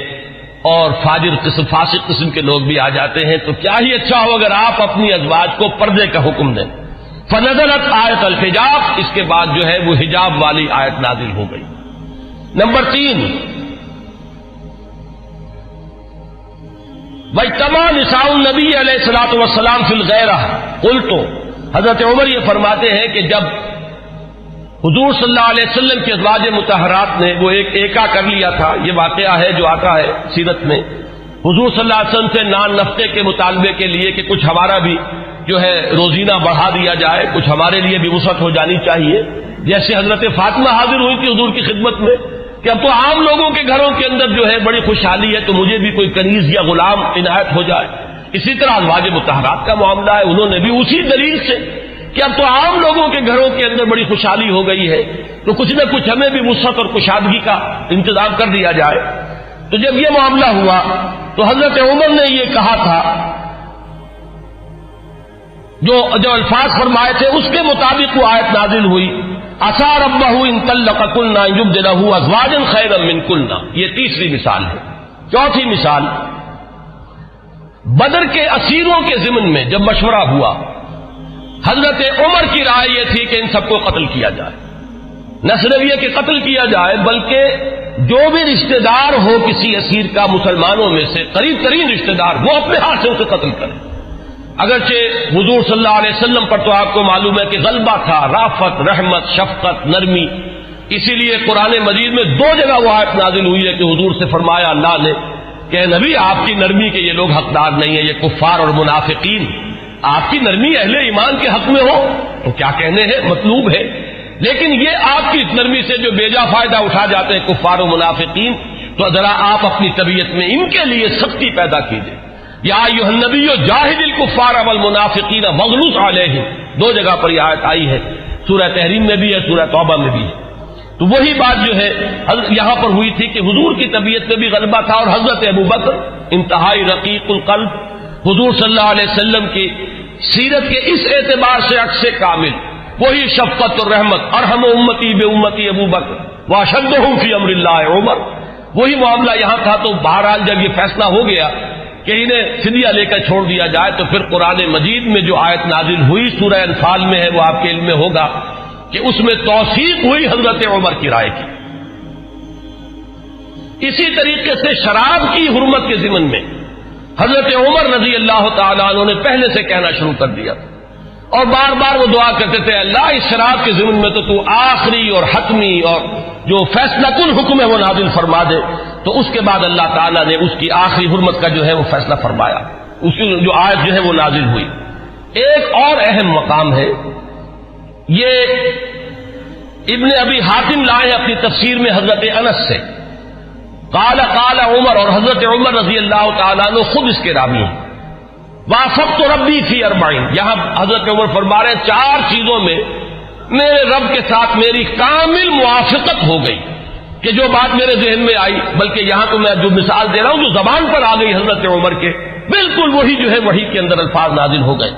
اور فاسق قسم کے لوگ بھی آ جاتے ہیں، تو کیا ہی اچھا ہو اگر آپ اپنی ازواج کو پردے کا حکم دیں. فنزلت آیت الحجاب، اس کے بعد جو ہے وہ حجاب والی آیت نازل ہو گئی. نمبر 3 وَاجْتَمَعَ نِسَاءُ النَّبِيِّ علیہ الصلوۃ والسلام فی الغیرہ. قلت، حضرت عمر یہ فرماتے ہیں کہ جب حضور صلی اللہ علیہ وسلم کے ازواج مطہرات نے وہ ایکا کر لیا تھا، یہ واقعہ ہے جو آتا ہے سیرت میں، حضور صلی اللہ علیہ وسلم سے نان نفقے کے مطالبے کے لیے کہ کچھ ہمارا بھی جو ہے روزینہ بڑھا دیا جائے، کچھ ہمارے لیے بھی وسعت ہو جانی چاہیے. جیسے حضرت فاطمہ حاضر ہوئی تھی حضور کی خدمت میں کہ اب تو عام لوگوں کے گھروں کے اندر جو ہے بڑی خوشحالی ہے تو مجھے بھی کوئی کنیز یا غلام عنایت ہو جائے. اسی طرح ازواج مطہرات کا معاملہ ہے، انہوں نے بھی اسی دلیل سے کہ اب تو عام لوگوں کے گھروں کے اندر بڑی خوشحالی ہو گئی ہے تو کچھ نہ کچھ ہمیں بھی وسعت اور کشادگی کا انتظام کر دیا جائے. تو جب یہ معاملہ ہوا تو حضرت عمر نے یہ کہا تھا، جو الفاظ فرمائے تھے اس کے مطابق وہ آیت نازل ہوئی عسى ربه ان طلقكن ان يبدله ازواجا خيرا منكن. یہ تیسری مثال ہے. چوتھی مثال، بدر کے اسیروں کے ضمن میں جب مشورہ ہوا حضرت عمر کی رائے یہ تھی کہ ان سب کو قتل کیا جائے. نہ صرف یہ کہ قتل کیا جائے بلکہ جو بھی رشتہ دار ہو کسی اسیر کا مسلمانوں میں سے قریب ترین رشتہ دار وہ اپنے ہاتھ سے اسے قتل کرے. اگرچہ حضور صلی اللہ علیہ وسلم پر تو آپ کو معلوم ہے کہ غلبہ تھا، رافت، رحمت، شفقت، نرمی، اسی لیے قرآن مجید میں 2 جگہ وہ آیت نازل ہوئی ہے کہ حضور سے فرمایا اللہ نے کہ نبی آپ کی نرمی کے یہ لوگ حقدار نہیں ہیں، یہ کفار اور منافقین، آپ کی نرمی اہل ایمان کے حق میں ہو تو کیا کہنے ہیں، مطلوب ہے، لیکن یہ آپ کی نرمی سے جو بیجا فائدہ اٹھا جاتے ہیں کفار و منافقین، تو ذرا آپ اپنی طبیعت میں ان کے لیے سختی پیدا کیجیے۔ یا ایھا النبی جاہد الکفار والمنافقین واغلظ علیہم، 2 جگہ پر یہ آیت آئی ہے، سورہ تحریم میں بھی ہے، سورہ توبہ میں بھی ہے۔ تو وہی بات جو ہے یہاں پر ہوئی تھی کہ حضور کی طبیعت میں بھی غلبہ تھا، اور حضرت ابوبکر انتہائی رقیق القلب، حضور صلی اللہ علیہ وسلم کی سیرت کے اس اعتبار سے عکس کامل، وہی شفقت اور رحمت، ارحم امتی بے امتی ابوبکر واشدہم فی امر اللہ عمر، وہی معاملہ یہاں تھا۔ تو بہرحال جب یہ فیصلہ ہو گیا کہ انہیں فدیہ لے کر چھوڑ دیا جائے، تو پھر قرآن مجید میں جو آیت نازل ہوئی سورہ انفال میں ہے، وہ آپ کے علم میں ہوگا کہ اس میں توثیق ہوئی حضرت عمر کی رائے کی۔ اسی طریقے سے شراب کی حرمت کے ضمن میں حضرت عمر رضی اللہ تعالیٰ عنہ نے پہلے سے کہنا شروع کر دیا تھا، اور بار بار وہ دعا کرتے تھے اللہ اس شراب کے ضمن میں تو آخری اور حتمی اور جو فیصلہ کن حکم ہے وہ نازل فرما دے۔ تو اس کے بعد اللہ تعالیٰ نے اس کی آخری حرمت کا جو ہے وہ فیصلہ فرمایا، اس کی جو آیت جو ہے وہ نازل ہوئی۔ ایک اور اہم مقام ہے، یہ ابن ابی حاتم لائے اپنی تفسیر میں حضرت انس سے، قال عمر، اور حضرت عمر رضی اللہ تعالیٰ عنہ خود اس کے راوی ہیں، وافقت ربی فی 40، یہاں حضرت عمر فرما رہے ہیں 4 چیزوں میں میرے رب کے ساتھ میری کامل موافقت ہو گئی کہ جو بات میرے ذہن میں آئی، بلکہ یہاں تو میں جو مثال دے رہا ہوں جو زبان پر آ گئی حضرت عمر کے، بالکل وہی جو ہے وحی کے اندر الفاظ نازل ہو گئے۔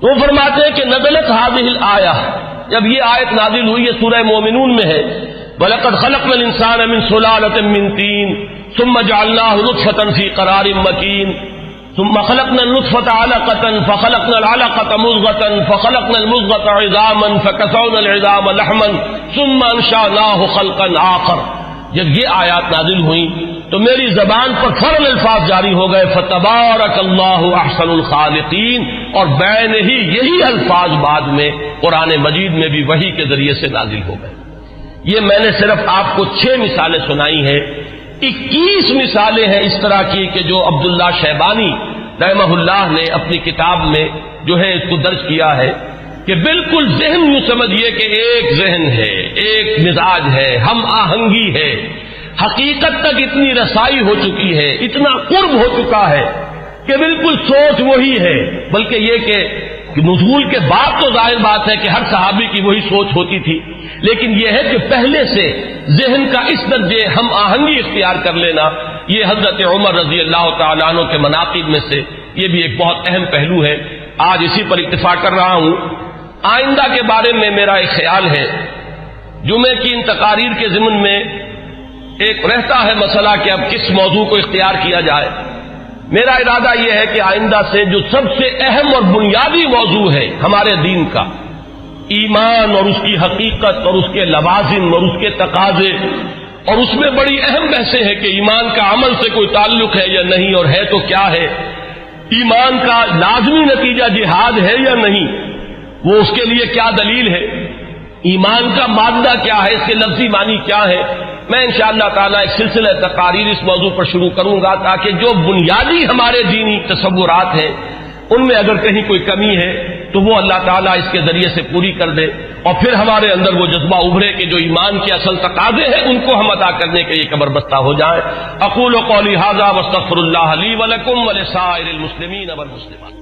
تو وہ فرماتے ہیں کہ نزلت هذه الآیہ، جب یہ آیت نازل ہوئی ہے سورہ مومنون میں ہے، وَلَقَدْ خَلَقْنَا الْإِنسَانَ مِنْ سُلَالَةٍ مِنْ طِينٍ ثُمَّ جَعَلْنَاهُ نُطْفَةً فِي قَرَارٍ مَكِينٍ ثم خلقنا النطفة علقة فخلقنا العلقة مضغة فخلقنا المضغة عظاما فكسونا العظام لحما ثم انشأناه خلقا آخر۔ جب یہ آیات نازل ہوئیں تو میری زبان پر فوراً الفاظ جاری ہو گئے فتبارک اللہ احسن الخالقین، اور بین ہی یہی الفاظ بعد میں قرآن مجید میں بھی وحی کے ذریعے سے نازل ہو گئے۔ یہ میں نے صرف آپ کو 6 مثالیں سنائی ہیں، 21 مثالیں ہیں اس طرح کی کہ جو عبداللہ شیبانی رحمہ اللہ نے اپنی کتاب میں جو ہے اس کو درج کیا ہے کہ بالکل ذہن یوں سمجھیے کہ ایک ذہن ہے، ایک مزاج ہے، ہم آہنگی ہے، حقیقت تک اتنی رسائی ہو چکی ہے، اتنا قرب ہو چکا ہے کہ بالکل سوچ وہی ہے، بلکہ یہ کہ نزول کے بعد تو ظاہر بات ہے کہ ہر صحابی کی وہی سوچ ہوتی تھی، لیکن یہ ہے کہ پہلے سے ذہن کا اس درجے ہم آہنگی اختیار کر لینا، یہ حضرت عمر رضی اللہ تعالیٰ عنہ کے مناقب میں سے یہ بھی ایک بہت اہم پہلو ہے۔ آج اسی پر اتفاق کر رہا ہوں۔ آئندہ کے بارے میں میرا ایک خیال ہے، جمعے کی ان تقاریر کے ضمن میں ایک رہتا ہے مسئلہ کہ اب کس موضوع کو اختیار کیا جائے۔ میرا ارادہ یہ ہے کہ آئندہ سے جو سب سے اہم اور بنیادی موضوع ہے ہمارے دین کا، ایمان اور اس کی حقیقت اور اس کے لوازم اور اس کے تقاضے، اور اس میں بڑی اہم بحثیں ہیں کہ ایمان کا عمل سے کوئی تعلق ہے یا نہیں، اور ہے تو کیا ہے، ایمان کا لازمی نتیجہ جہاد ہے یا نہیں، وہ اس کے لیے کیا دلیل ہے، ایمان کا مادہ کیا ہے، اس کے لفظی معنی کیا ہے۔ میں انشاءاللہ تعالیٰ ایک سلسلہ تقاریر اس موضوع پر شروع کروں گا تاکہ جو بنیادی ہمارے دینی تصورات ہیں ان میں اگر کہیں کوئی کمی ہے تو وہ اللہ تعالیٰ اس کے ذریعے سے پوری کر دے، اور پھر ہمارے اندر وہ جذبہ ابھرے کہ جو ایمان کے اصل تقاضے ہیں ان کو ہم ادا کرنے کے لیے کمر بستہ ہو جائیں۔ اقول قولی ھذا واستغفر اللہ لی ولکم ولسائر المسلمین والمسلمات۔